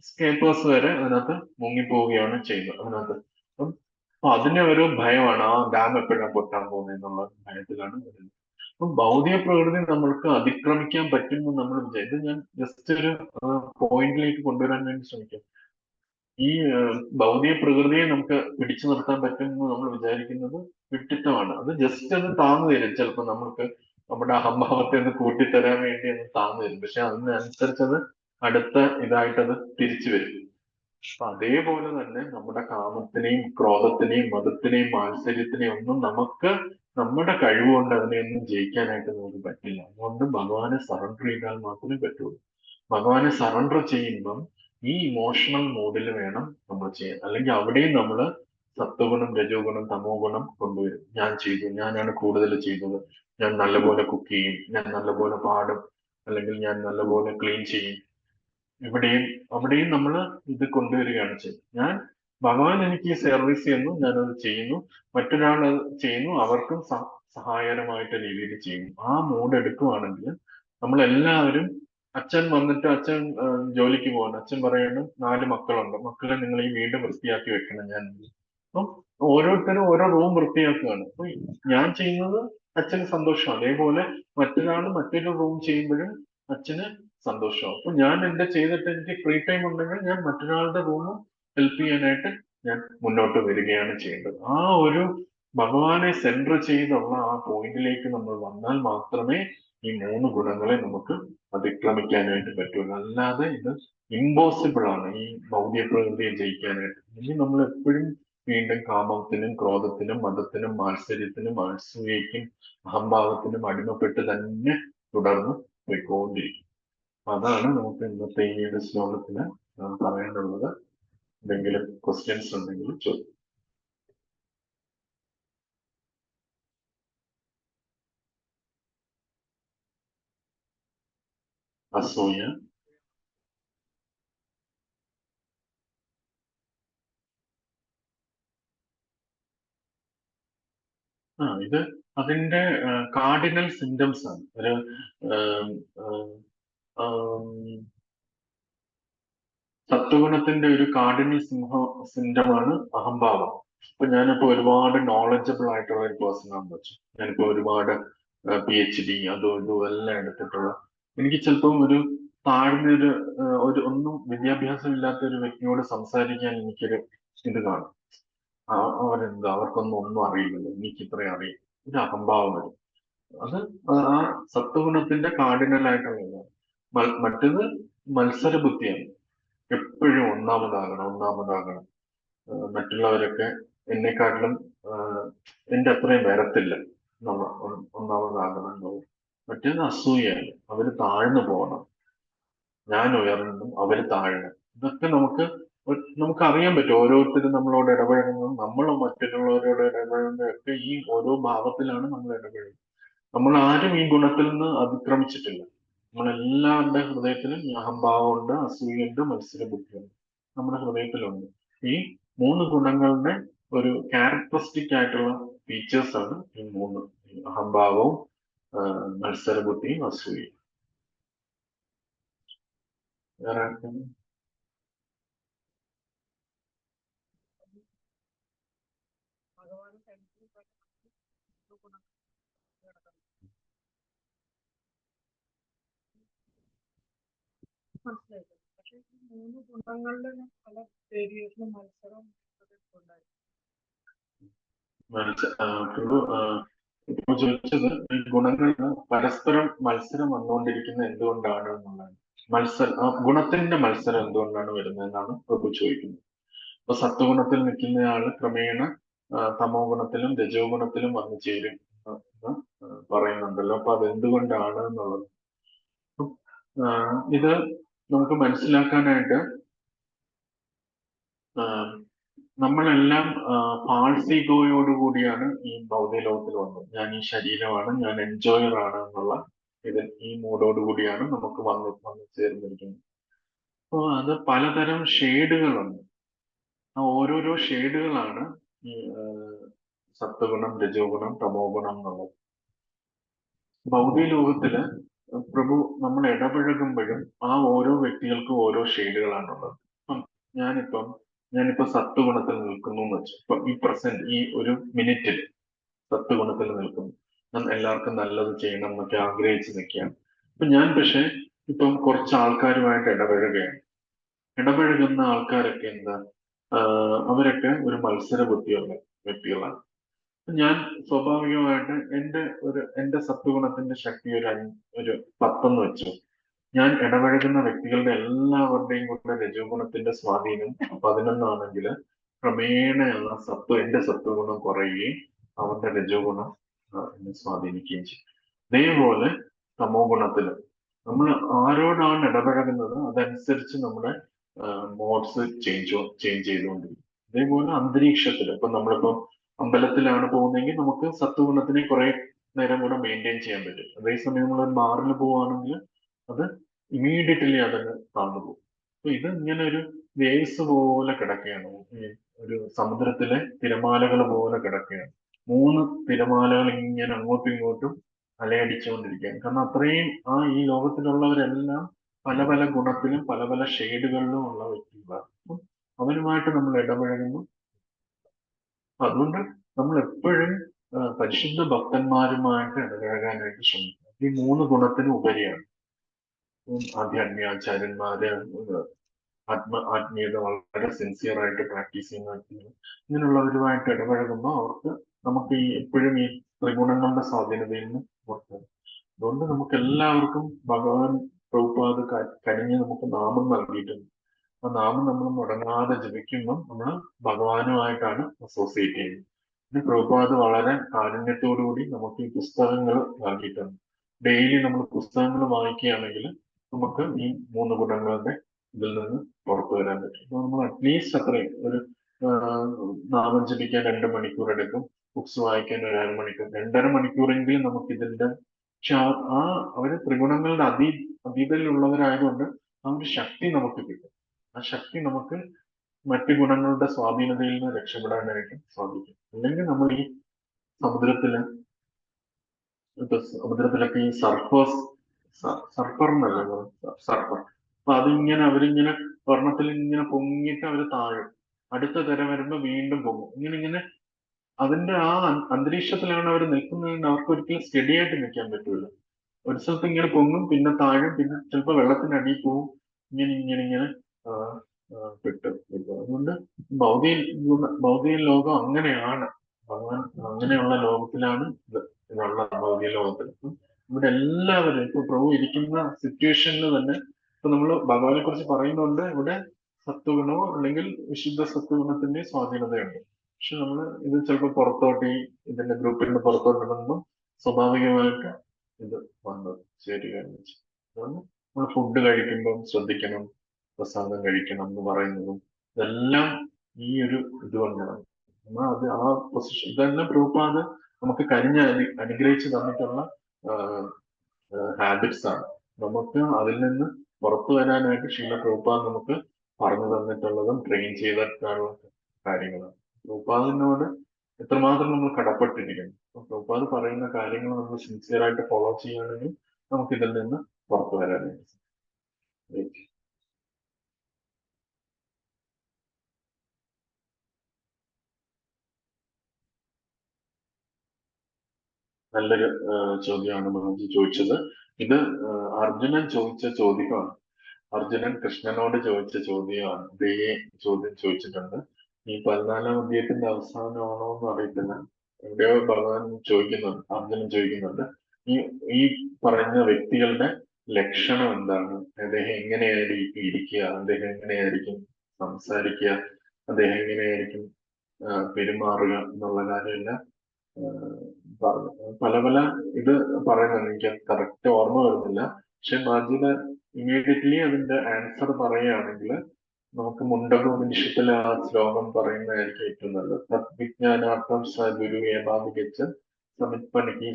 സ്കേപ്പേഴ്സ് വരെ അതിനകത്ത് മുങ്ങിപ്പോവുകയാണ് ചെയ്യുന്നത് അതിനകത്ത്. അപ്പൊ അതിനെ ഒരു ഭയമാണ്, ആ ഡാം എപ്പോഴാണ് പൊട്ടാൻ പോകുന്നത് എന്നുള്ള ഭയത്തിലാണ് വരുന്നത്. അപ്പൊ ഭൗതിക പ്രകൃതി നമ്മൾക്ക് അതിക്രമിക്കാൻ പറ്റുമെന്ന് നമ്മൾ വിചാരിച്ചു. ഇത് ഞാൻ ജസ്റ്റ് ഒരു പോയിന്റിലേക്ക് കൊണ്ടുവരാൻ വേണ്ടി ശ്രമിക്കാം. ഈ ഭൗതിക പ്രകൃതിയെ നമുക്ക് പിടിച്ചു നിർത്താൻ പറ്റും എന്ന് നമ്മൾ വിചാരിക്കുന്നത് വിഡ്ഢിത്തമാണ്. അത് ജസ്റ്റ് ഒന്ന് താന്നു തരും. ചിലപ്പോൾ നമുക്ക് നമ്മുടെ അഹംഭാവത്തെ ഒന്ന് കൂട്ടിത്തരാൻ വേണ്ടി ഒന്ന് താന്നു തരും. പക്ഷെ അതിനനുസരിച്ചത് അടുത്ത ഇതായിട്ടത് തിരിച്ചു വരും. അപ്പൊ അതേപോലെ തന്നെ നമ്മുടെ കാമത്തിനെയും ക്രോധത്തിനെയും മതത്തിനെയും മാത്സര്യത്തിനെയും ഒന്നും നമുക്ക് നമ്മുടെ കഴിവുകൊണ്ട് അതിനെയൊന്നും ജയിക്കാനായിട്ട് നമുക്ക് പറ്റില്ല. അതുകൊണ്ട് ഭഗവാനെ സറണ്ടർ ചെയ്താൽ മാത്രമേ പറ്റുള്ളൂ. ഭഗവാനെ സറണ്ടർ ചെയ്യുമ്പം ഈ ഇമോഷണൽ മോഡിൽ വേണം നമ്മൾ ചെയ്യാൻ. അല്ലെങ്കിൽ അവിടെയും നമ്മൾ സത്വഗുണം, രജോ ഗുണം, തമോ ഗുണം കൊണ്ടുവരും. ഞാൻ ചെയ്തു, ഞാനാണ് കൂടുതൽ ചെയ്തത്, ഞാൻ നല്ലപോലെ കുക്ക് ചെയ്യും, ഞാൻ നല്ലപോലെ പാടും, അല്ലെങ്കിൽ ഞാൻ നല്ലപോലെ ക്ലീൻ ചെയ്യും. അവിടെയും നമ്മൾ ഇത് കൊണ്ടുവരികയാണ് ചെയ്യുന്നത്. ഞാൻ ഭഗവാൻ എനിക്ക് ഈ സർവീസ് ചെയ്യുന്നു, ഞാനത് ചെയ്യുന്നു, മറ്റൊരാൾ അത് ചെയ്യുന്നു, അവർക്കും സഹായകരമായിട്ട് രീതിയിൽ ചെയ്യുന്നു. ആ മൂഡ് എടുക്കുവാണെങ്കിൽ നമ്മളെല്ലാവരും, അച്ഛൻ വന്നിട്ട് അച്ഛൻ ജോലിക്ക് പോകണം, അച്ഛൻ പറയണം 4 മക്കളുണ്ട്, മക്കളെ നിങ്ങൾ ഈ വീട് വൃത്തിയാക്കി വെക്കണം. ഞാൻ അപ്പം ഓരോരുത്തരും ഓരോ റൂം വൃത്തിയാക്കുകയാണ്. അപ്പൊ ഞാൻ ചെയ്യുന്നത് അച്ഛന് സന്തോഷം. അതേപോലെ മറ്റൊരാൾ മറ്റൊരു റൂം ചെയ്യുമ്പോഴും അച്ഛന് സന്തോഷമാവും. അപ്പൊ ഞാൻ എന്റെ ചെയ്തിട്ട് എനിക്ക് ഫ്രീ ടൈം ഉണ്ടെങ്കിൽ ഞാൻ മറ്റൊരാളുടെ റൂം ഹെൽപ്പ് ചെയ്യാനായിട്ട് ഞാൻ മുന്നോട്ട് വരികയാണ് ചെയ്യേണ്ടത്. ആ ഒരു ഭഗവാനെ സെൻറ്റർ ചെയ്തുള്ള ആ പോയിന്റിലേക്ക് നമ്മൾ വന്നാൽ മാത്രമേ ഈ 3 ഗുണങ്ങളെ നമുക്ക് അതിക്രമിക്കാനായിട്ട് പറ്റുള്ളൂ. അല്ലാതെ ഇത് ഇമ്പോസിബിൾ ആണ് ഈ ഭൗതിക പ്രകൃതിയെ ജയിക്കാനായിട്ട്. ഇനി നമ്മൾ എപ്പോഴും വീണ്ടും കാമത്തിനും ക്രോധത്തിനും മതത്തിനും മാത്സര്യത്തിനും അസൂയയ്ക്കും അഹംഭാവത്തിനും അടിമപ്പെട്ട് തന്നെ തുടർന്ന് പോയിക്കൊണ്ടിരിക്കും. അതാണ് നമുക്ക് ഇന്നത്തെ ഈ ഒരു ശ്ലോകത്തിന് പറയാനുള്ളത്. എന്തെങ്കിലും ക്വസ്റ്റ്യൻസ് ഉണ്ടെങ്കിൽ ചോദിക്കും. അസൂയ, ഇത് അതിന്റെ കാർഡിനൽ സിംറ്റംസ് ആണ്. ഒരു സത്വഗുണത്തിന്റെ ഒരു കാർഡിനൽ സിംറ്റമാണ് അഹംഭാവം. ഇപ്പൊ ഞാനിപ്പോ ഒരുപാട് നോളജബിൾ ആയിട്ടുള്ള ഒരു പേഴ്സൺ ആണെന്ന് വെച്ചു. ഞാനിപ്പോ ഒരുപാട് PhD അതും ഇതും എല്ലാം എടുത്തിട്ടുള്ള, എനിക്ക് ചിലപ്പം ഒരു താഴ്ന്നൊരു ഒന്നും വിദ്യാഭ്യാസം ഇല്ലാത്ത ഒരു വ്യക്തിയോട് സംസാരിക്കാൻ എനിക്കൊരു ഇത് കാണും. അവർക്കൊന്നും അറിയില്ലല്ലോ, എനിക്ക് ഇത്രയും അറിയും, ഒരു അഹംഭാവം വരും. അത് ആ സത്വഗുണത്തിന്റെ കാർഡിനൽ ആയിട്ടുള്ളതാണ്. മറ്റേത് മത്സര ബുദ്ധിയാണ്. എപ്പോഴും ഒന്നാമതാകണം. മറ്റുള്ളവരൊക്കെ എന്നെക്കാട്ടിലും എന്റെ അത്രയും വരത്തില്ല, ഒന്നാമതാകണം. മറ്റേത് അസൂയാണ്, അവര് താഴ്ന്നു പോകണം, ഞാൻ ഉയർന്നും അവര് താഴണം. ഇതൊക്കെ നമുക്ക് അറിയാൻ പറ്റും. ഓരോരുത്തരും നമ്മളോട് ഇടപഴകുന്നതും നമ്മൾ മറ്റുള്ളവരോട് ഇടപഴകുന്നതൊക്കെ ഈ ഓരോ ഭാവത്തിലാണ് നമ്മൾ ഇടപഴകുന്നത്. നമ്മൾ ആരും ഈ ഗുണത്തിൽ നിന്ന് അതിക്രമിച്ചിട്ടില്ല. നമ്മളെല്ലാവരുടെ ഹൃദയത്തിലും ഈ അഹംഭാവമുണ്ട്, അസൂയുണ്ട്, മത്സരബുദ്ധിയുണ്ട്, നമ്മുടെ ഹൃദയത്തിലുണ്ട്. ഈ 3 ഗുണങ്ങളുടെ ഒരു ക്യാരക്ടറിസ്റ്റിക് ആയിട്ടുള്ള ഫീച്ചേഴ്സ് ആണ് ഈ 3: അഹംഭാവവും മത്സരബുദ്ധിയും അസൂയയും. വേറെ മൂന്ന് ഗുണങ്ങളുടെ പല വേരിയേഷനും മത്സരം ഉണ്ടായി. ഇപ്പൊ ചോദിച്ചത് ഈ ഗുണങ്ങൾ പരസ്പരം മത്സരം വന്നുകൊണ്ടിരിക്കുന്ന എന്തുകൊണ്ടാണ് എന്നുള്ളതാണ്. ഗുണത്തിന്റെ മത്സരം എന്തുകൊണ്ടാണ് വരുന്നതെന്നാണ് പ്രഭു ചോദിക്കുന്നത്. ഇപ്പൊ സത്വഗുണത്തിൽ നിൽക്കുന്നയാള് ക്രമേണ തമോ ഗുണത്തിലും രജോ ഗുണത്തിലും വന്നു ചേരും എന്ന് പറയുന്നുണ്ടല്ലോ. അപ്പൊ അതെന്തുകൊണ്ടാണ് എന്നുള്ളത് ഇത് നമുക്ക് മനസ്സിലാക്കാനായിട്ട് നമ്മളെല്ലാം പാഴ്സീഗോയോടുകൂടിയാണ് ഈ ഭൗതിക ലോകത്തിൽ വന്നത്. ഞാൻ ഈ ശരീരമാണ്, ഞാൻ എൻജോയർ ആണ് എന്നുള്ള ഈ മൂഡോടുകൂടിയാണ് നമുക്ക് വന്ന് ചേർന്നിരിക്കുന്നത്. അപ്പോൾ അത് പലതരം ഷെയ്ഡുകളുണ്ട്. ആ ഓരോരോ ഷെയ്ഡുകളാണ് ഈ സത്വഗുണം, രജോ ഗുണം, തമോ ഗുണം എന്നുള്ളത്. ഭൗതിക ലോകത്തില് പ്രഭു നമ്മൾ ഇടപഴകുമ്പോഴും ആ ഓരോ വ്യക്തികൾക്കും ഓരോ ഷെയ്ഡുകളാണുള്ളത്. ഞാനിപ്പോ സത്വഗുണത്തിൽ നിൽക്കുന്നു എന്ന് വെച്ചു. ഇപ്പൊ ഈ പ്രസന്റ് ഈ ഒരു മിനിറ്റിൽ സത്വഗുണത്തിൽ നിൽക്കുന്നു. ഞാൻ എല്ലാവർക്കും നല്ലത് ചെയ്യണം എന്നൊക്കെ ആഗ്രഹിച്ച് നിൽക്കുകയാണ്. അപ്പൊ ഞാൻ പക്ഷെ ഇപ്പം കുറച്ച് ആൾക്കാരുമായിട്ട് ഇടപഴകുകയാണ്. ഇടപഴകുന്ന ആൾക്കാരൊക്കെ എന്താ, അവരൊക്കെ ഒരു മത്സര ബുദ്ധിയുള്ള വ്യക്തികളാണ്. ഞാൻ സ്വാഭാവികമായിട്ട് എന്റെ സത്വഗുണത്തിന്റെ ശക്തി ഒരു 10 വെച്ചു. ഞാൻ ഇടപഴകുന്ന വ്യക്തികളുടെ എല്ലാവരുടെയും കൂടെ രജോ ഗുണത്തിന്റെ സ്വാധീനം 11 ആണെങ്കിൽ ക്രമേണ എന്റെ സത്വഗുണം കുറയുകയും അവന്റെ രജോ ഗുണം എന്നെ സ്വാധീനിക്കുകയും ചെയ്യും. അതേപോലെ തമോ ഗുണത്തില് നമ്മൾ ആരോടാണ് ഇടപഴകുന്നത് അതനുസരിച്ച് നമ്മുടെ മോഡ്സ് ചേഞ്ച് ചെയ്തുകൊണ്ടിരിക്കും. അതേപോലെ അന്തരീക്ഷത്തിൽ ഇപ്പൊ നമ്മളിപ്പോ അമ്പലത്തിലാണ് പോകുന്നതെങ്കിൽ നമുക്ക് സത്വഗുണത്തിനെ കുറെ നേരം കൂടെ മെയിൻറ്റെയിൻ ചെയ്യാൻ പറ്റും. അതേസമയം നമ്മൾ ബാറിൽ പോവുകയാണെങ്കിൽ അത് ഇമീഡിയറ്റ്ലി അതങ്ങ് താഴ്ന്നു പോകും. അപ്പൊ ഇത് ഇങ്ങനെ ഒരു വേവ്സ് പോലെ കിടക്കുകയാണ്. ഒരു സമുദ്രത്തിലെ തിരമാലകൾ പോലെ കിടക്കുകയാണ്. 3 തിരമാലകൾ ഇങ്ങനെ അങ്ങോട്ടും ഇങ്ങോട്ടും അലയടിച്ചുകൊണ്ടിരിക്കുകയാണ്. കാരണം അത്രയും ഈ ലോകത്തിലുള്ളവരെല്ലാം പല പല ഗുണത്തിലും പല പല ഷെയ്ഡുകളിലും ഉള്ള വ്യക്തികളാണ്. അപ്പം അവരുമായിട്ട് നമ്മൾ ഇടപഴകുന്നു. അതുകൊണ്ട് നമ്മൾ എപ്പോഴും പരിശുദ്ധ ഭക്തന്മാരുമായിട്ട് ഇടപഴകാനായിട്ട് ശ്രമിക്കുക. ഈ 3 ഗുണത്തിന് ഉപരിയാണ്. ആധ്യാത്മികാചാര്യന്മാര്, ആത്മീയത വളരെ സിൻസിയർ ആയിട്ട് പ്രാക്ടീസ് ചെയ്യുന്ന വ്യക്തികൾ, ഇങ്ങനെയുള്ളവരുമായിട്ട് ഇടപഴകുമ്പോൾ അവർക്ക് നമുക്ക് എപ്പോഴും ഈ ത്രിഗുണങ്ങളുടെ സ്വാധീനതയിൽ നിന്ന് പുറത്തു. അതുകൊണ്ട് നമുക്ക് എല്ലാവർക്കും ഭഗവാൻ പ്രഭുപാദ് കനിഞ്ഞ് നമുക്ക് നാമം നൽകിയിട്ടുണ്ട്. ആ നാമം നമ്മൾ മുടങ്ങാതെ ജപിക്കുമ്പോൾ നമ്മൾ ഭഗവാനുമായിട്ടാണ് അസോസിയേറ്റ് ചെയ്യുന്നത്. പിന്നെ പ്രഭുപാദ് വളരെ കാരുണ്യത്തോടുകൂടി നമുക്ക് ഈ പുസ്തകങ്ങൾ നൽകിയിട്ടുണ്ട്. ഡെയിലി നമ്മൾ പുസ്തകങ്ങൾ വായിക്കുകയാണെങ്കിൽ നമുക്ക് ഈ 3 ഗുണങ്ങളുടെ ഇതിൽ നിന്ന് പുറത്തു വരാൻ പറ്റും. അപ്പൊ നമ്മൾ അറ്റ്ലീസ്റ്റ് അത്രയും ഒരു നാമം ജപിക്കാൻ 2 മണിക്കൂർ എടുക്കും. ബുക്സ് വായിക്കാൻ ഒരു 1/2 മണിക്കൂർ, 2.5 മണിക്കൂറെങ്കിലും നമുക്ക് ഇതിന്റെ പക്ഷെ അവര് ത്രിഗുണങ്ങളുടെ അതീതയിലുള്ളവരായതുകൊണ്ട് ആ ഒരു ശക്തി നമുക്ക് കിട്ടും. ആ ശക്തി നമുക്ക് മറ്റു ഗുണങ്ങളുടെ സ്വാധീനതയിൽ നിന്ന് രക്ഷപ്പെടാനായിട്ട് സാധിക്കും. അല്ലെങ്കിൽ നമ്മൾ ഈ സമുദ്രത്തിലൊക്കെ ഈ സർഫർ എന്നല്ല സർഫർ. അപ്പൊ അവരിങ്ങനെ വർണ്ണത്തിൽ ഇങ്ങനെ പൊങ്ങിയിട്ട് അവര് താഴും. അടുത്ത തിര വരുമ്പോ വീണ്ടും പൊങ്ങും. ഇങ്ങനെ അതിന്റെ ആ അന്തരീക്ഷത്തിലാണ് അവർ നിൽക്കുന്നതെന്ന് അവർക്ക് ഒരിക്കലും സ്റ്റഡി ആയിട്ട് നിൽക്കാൻ പറ്റൂല. ഒരു സ്ഥലത്ത് ഇങ്ങനെ പൊങ്ങും, പിന്നെ താഴും, പിന്നെ ചിലപ്പോൾ വെള്ളത്തിനടിയിൽ പോവും. ഇങ്ങനെ പെട്ട്. അതുകൊണ്ട് ഭൗതിക ലോകം അങ്ങനെയാണ്. ഭഗവാൻ അങ്ങനെയുള്ള ലോകത്തിലാണ് ഇതുള്ള ഭൗതിക ലോകത്തിൽ. ഇവിടെ എല്ലാവരും ഇപ്പൊ പ്രഭു ഇരിക്കുന്ന സിറ്റുവേഷനിൽ തന്നെ ഇപ്പൊ നമ്മൾ ഭഗവാനെ കുറിച്ച് പറയുന്നുണ്ട്. ഇവിടെ സത്വഗുണമോ അല്ലെങ്കിൽ വിശുദ്ധ സത്വഗുണത്തിന്റെ സ്വാധീനതയുണ്ട്. പക്ഷെ നമ്മൾ ഇത് ചിലപ്പോൾ പുറത്തോട്ട് ഇതിന്റെ ഗ്രൂപ്പിൽ നിന്ന് പുറത്തോട്ട് ഇടുമ്പോൾ സ്വാഭാവികമായിട്ട് ഇത് വന്ന് ചേരുകയാണ് വെച്ചു. അതുകൊണ്ട് നമ്മൾ ഫുഡ് കഴിക്കുമ്പോൾ ശ്രദ്ധിക്കണം, പ്രസാദം കഴിക്കണം എന്ന് പറയുന്നതും ഇതെല്ലാം ഈ ഒരു ഇതുകൊണ്ടാണ്. നമ്മൾ ആ പൊസിഷൻ ഇതെല്ലാം പ്രൂപ്പാത് നമുക്ക് അനുഗ്രഹിച്ച് തന്നിട്ടുള്ള ഹാബിറ്റ്സ് ആണ്. നമുക്ക് അതിൽ നിന്ന് പുറത്തു വരാനായിട്ട് ശീല പ്രൂപ്പാത് നമുക്ക് പറഞ്ഞു തന്നിട്ടുള്ളതും ട്രെയിൻ ചെയ്തിട്ടുള്ള കാര്യങ്ങളാണ്. പ്രൂപ്പാദിനോട് എത്രമാത്രം നമ്മൾ കടപ്പെട്ടിരിക്കുന്നു. പ്രഭുപാദ് പറയുന്ന കാര്യങ്ങൾ നമ്മൾ സിൻസിയർ ആയിട്ട് ഫോളോ ചെയ്യുകയാണെങ്കിൽ നമുക്ക് ഇതിൽ നിന്ന് പുറത്തു വരാനായിട്ട് നല്ലൊരു ചോദ്യമാണ് മനോജ് ചോദിച്ചത്. ഇത് അർജുനൻ ചോദിച്ച ചോദ്യമാണ്. അർജുനൻ കൃഷ്ണനോട് ചോദിച്ച ചോദ്യമാണ്. ഇതേ ചോദ്യം ചോദിച്ചിട്ടുണ്ട്. ഈ 14-ാം അധ്യായത്തിന്റെ അവസാനമാണോ എന്ന് അറിയത്തില്ല. എവിടെയോ ഭഗവാൻ ചോദിക്കുന്നുണ്ട്, അർജുനൻ ചോദിക്കുന്നുണ്ട്, ഈ ഈ പറഞ്ഞ വ്യക്തികളുടെ ലക്ഷണം എന്താണ്? അദ്ദേഹം എങ്ങനെയായിരിക്കും ഇരിക്കുക? അദ്ദേഹം എങ്ങനെയായിരിക്കും സംസാരിക്കുക? അദ്ദേഹം എങ്ങനെയായിരിക്കും പെരുമാറുക എന്നുള്ള കാര്യമെല്ലാം പറഞ്ഞു. പല പല ഇത് പറയുന്നുണ്ട്. എനിക്ക് കറക്റ്റ് ഓർമ്മ വരുന്നില്ല. പക്ഷെ മാജിദ് ഇമ്മീഡിയറ്റ്ലി അതിന്റെ ആൻസർ പറയുകയാണെങ്കിൽ നമുക്ക് മുണ്ടകോപനിഷത്തിലെ ആ ശ്ലോകം പറയുന്നതായിരിക്കും ഏറ്റവും നല്ലത്. തദ്വിജ്ഞാനാർത്ഥം സ ഗുരു ഏമാപികച്ച് സമിത്പണിക്ക്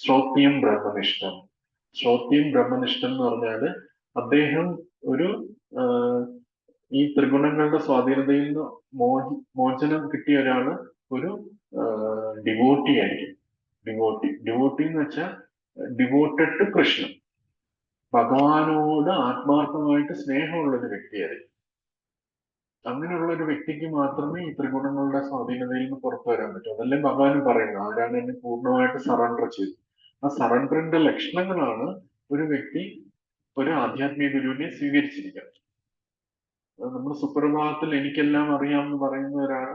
ശ്രോത്യം ബ്രഹ്മനിഷ്ഠം. ശ്രോത്യം ബ്രഹ്മനിഷ്ഠം എന്ന് പറഞ്ഞാല് അദ്ദേഹം ഒരു ഈ ത്രിഗുണങ്ങളുടെ സ്വാധീനതയിൽ നിന്ന് മോചനം കിട്ടിയ ഒരാള് ഒരു ഡിവോട്ടി ആയിരിക്കും. ഡിവോട്ടി എന്ന് വെച്ചാൽ ഡിവോട്ടഡ് ടു കൃഷ്ണ, ഭഗവാനോട് ആത്മാർത്ഥമായിട്ട് സ്നേഹമുള്ള ഒരു വ്യക്തിയായിരിക്കും. അങ്ങനെയുള്ള ഒരു വ്യക്തിക്ക് മാത്രമേ ഈ ത്രിഗുണങ്ങളുടെ സ്വാധീനതയിൽ നിന്ന് പുറത്തു വരാൻ പറ്റൂ. അതല്ലേ ഭഗവാൻ പറയുന്നത്, ആരാണ് എന്നെ പൂർണ്ണമായിട്ട് സറണ്ടർ ചെയ്തത്. ആ സറണ്ടറിന്റെ ലക്ഷണങ്ങളാണ് ഒരു വ്യക്തി ഒരു ആധ്യാത്മിക ഗുരുവിനെ സ്വീകരിച്ചിരിക്കുന്നത്. നമ്മൾ സുപ്രഭാതത്തിൽ എനിക്കെല്ലാം അറിയാമെന്ന് പറയുന്നവരാണ്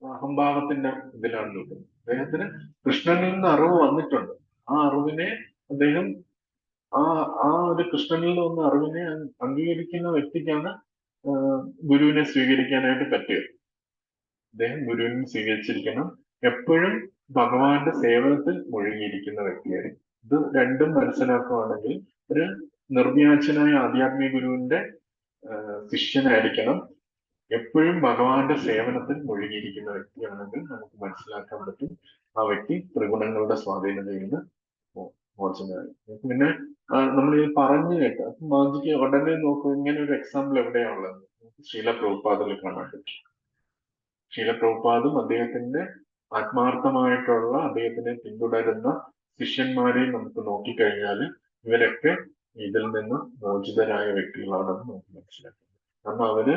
അഹംഭാവത്തിന്റെ ഇതിലാണ് നിൽക്കുന്നത്. അദ്ദേഹത്തിന് കൃഷ്ണനിൽ നിന്ന് അറിവ് വന്നിട്ടുണ്ട്. ആ അറിവിനെ അദ്ദേഹം ആ ആ ഒരു കൃഷ്ണനിൽ നിന്ന് വന്ന അറിവിനെ അംഗീകരിക്കുന്ന വ്യക്തിക്കാണ് ഗുരുവിനെ സ്വീകരിക്കാനായിട്ട് പറ്റുക. അദ്ദേഹം ഗുരുവിനെ സ്വീകരിച്ചിരിക്കണം. എപ്പോഴും ഭഗവാന്റെ സേവനത്തിൽ മുഴുകിയിരിക്കുന്ന വ്യക്തിയായിരിക്കും. ഇത് രണ്ടും മനസ്സിലാക്കുകയാണെങ്കിൽ ഒരു നിർവ്യാജനായ ആധ്യാത്മിക ഗുരുവിന്റെ ശിഷ്യനായിരിക്കണം. എപ്പോഴും ഭഗവാന്റെ സേവനത്തിൽ മുഴുകിയിരിക്കുന്ന വ്യക്തിയാണെങ്കിൽ നമുക്ക് മനസ്സിലാക്കാൻ പറ്റും ആ വ്യക്തി ത്രിഗുണങ്ങളുടെ സ്വാധീനതയിൽ നിന്ന് മോചനമായി. പിന്നെ നമ്മൾ ഈ പറഞ്ഞു കേട്ട മാജിക്ക് ഉടനെ നോക്കും, ഇങ്ങനെ ഒരു എക്സാമ്പിൾ എവിടെയാണുള്ളത്? ശീല പ്രഭുപാദിൽ കാണാൻ പറ്റും. ശീല പ്രഭുപാദും അദ്ദേഹത്തിന്റെ ആത്മാർത്ഥമായിട്ടുള്ള അദ്ദേഹത്തിനെ പിന്തുടരുന്ന ശിഷ്യന്മാരെയും നമുക്ക് നോക്കിക്കഴിഞ്ഞാൽ ഇവരൊക്കെ ഇതിൽ നിന്ന് മോചിതരായ വ്യക്തികളാണെന്ന് നമുക്ക് മനസ്സിലാക്കാം. കാരണം അവര്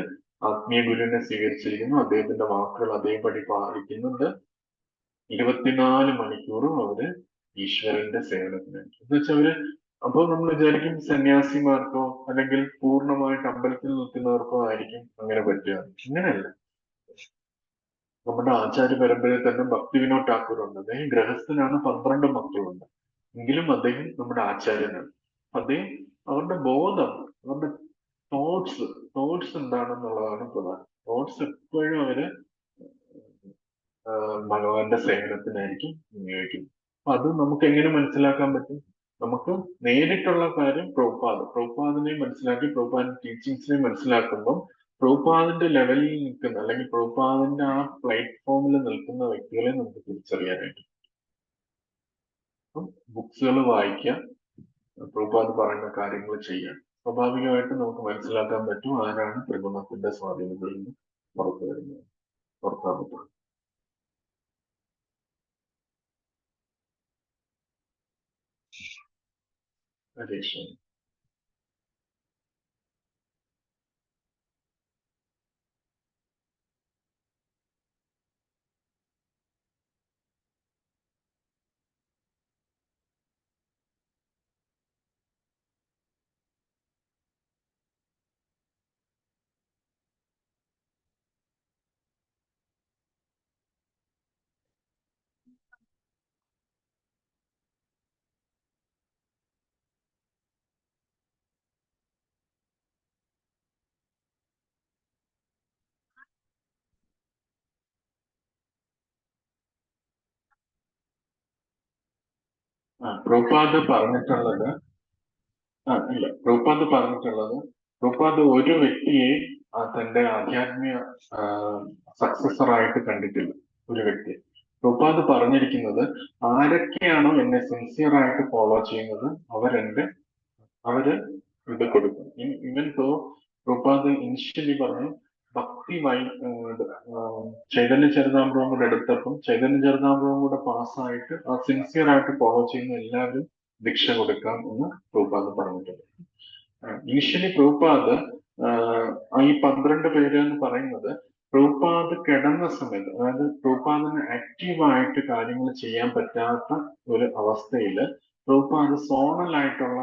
ആത്മീയ ഗുരുവിനെ സ്വീകരിച്ചിരിക്കുന്നു, അദ്ദേഹത്തിന്റെ വാക്കുകൾ അതേപടി പാലിക്കുന്നുണ്ട്. 24 മണിക്കൂറും അവര് ഈശ്വരന്റെ സേവനത്തിനാണ്. എന്ന് വെച്ചാൽ അവര് അപ്പോൾ നമ്മൾ വിചാരിക്കും സന്യാസിമാർക്കോ അല്ലെങ്കിൽ പൂർണ്ണമായിട്ട് അമ്പലത്തിൽ നിൽക്കുന്നവർക്കോ ആയിരിക്കും അങ്ങനെ പറ്റുക. ഇങ്ങനെയല്ല. നമ്മുടെ ആചാര്യ പരമ്പരയിൽ തന്നെ ഭക്തി വിനോദ് ഠാക്കൂർ ഉണ്ട്. അദ്ദേഹം ഗൃഹസ്ഥനാണ്, 12 മക്കളുണ്ട്. എങ്കിലും അദ്ദേഹം നമ്മുടെ ആചാര്യനാണ്. അദ്ദേഹം അവരുടെ ബോധം, അവരുടെ തോട്ട്സ് എന്താണെന്നുള്ളതാണ് പ്രധാനം. തോട്ട്സ് എപ്പോഴും അവര് ഭഗവാന്റെ സേവനത്തിനായിരിക്കും വിനിയോഗിക്കുന്നത്. അപ്പൊ അത് നമുക്ക് എങ്ങനെ മനസ്സിലാക്കാൻ പറ്റും? നമുക്ക് നേരിട്ടുള്ള കാര്യം പ്രഭുപാദിനെ മനസ്സിലാക്കി പ്രഭുപാദിന്റെ ടീച്ചിങ്സിനെ മനസ്സിലാക്കുമ്പോൾ പ്രഭുപാദിന്റെ ലെവലിൽ നിൽക്കുന്ന അല്ലെങ്കിൽ പ്രഭുപാദിന്റെ ആ പ്ലാറ്റ്ഫോമിൽ നിൽക്കുന്ന വ്യക്തികളെ നമുക്ക് തിരിച്ചറിയാനായിട്ട്. അപ്പം ബുക്സുകൾ വായിക്കുക, പ്രഭുപാദ് പറയുന്ന കാര്യങ്ങൾ ചെയ്യാം. സ്വാഭാവികമായിട്ട് നമുക്ക് മനസ്സിലാക്കാൻ പറ്റും ആരാണ് ത്രിഗുണത്തിന്റെ സ്വാധീനത്തിൽ നിന്ന് പുറത്തു വരുന്നത്, പുറത്താൻ പറ്റുന്നത്. ഹരീഷ് പ്രഭുപാദ് പറഞ്ഞിട്ടുള്ളത് പ്രഭുപാദ് ഒരു വ്യക്തിയെ തന്റെ ആധ്യാത്മിക സക്സസർ ആയിട്ട് കണ്ടിട്ടില്ല. ഒരു വ്യക്തി പ്രഭുപാദ് പറഞ്ഞിരിക്കുന്നത് ആരൊക്കെയാണോ എന്നെ സിൻസിയർ ആയിട്ട് ഫോളോ ചെയ്യുന്നത് അവര് ഇത് കൊടുക്കും. ഇവൻ പ്രഭുപാദ് ഇനിഷ്യലി പറഞ്ഞു ഭക്തി ചൈതന്യ ചരിതാമൃതം കൂടെ എടുത്തപ്പം ചൈതന്യ ചരിതാമൃതം കൂടെ പാസ്സായിട്ട് ആ സിൻസിയർ ആയിട്ട് ഫോളോ ചെയ്യുന്ന എല്ലാവരും ദീക്ഷ കൊടുക്കാം എന്ന് പ്രഭുപാദ് പറഞ്ഞിട്ടുണ്ട്. ഇനിഷ്യലി പ്രഭുപാദ് ഈ 12 പേര് എന്ന് പറയുന്നത് പ്രഭുപാദ് കിടന്ന സമയത്ത്, അതായത് പ്രഭുപാദിന് ആക്റ്റീവായിട്ട് കാര്യങ്ങൾ ചെയ്യാൻ പറ്റാത്ത ഒരു അവസ്ഥയിൽ പ്രഭുപാദ് സോണലായിട്ടുള്ള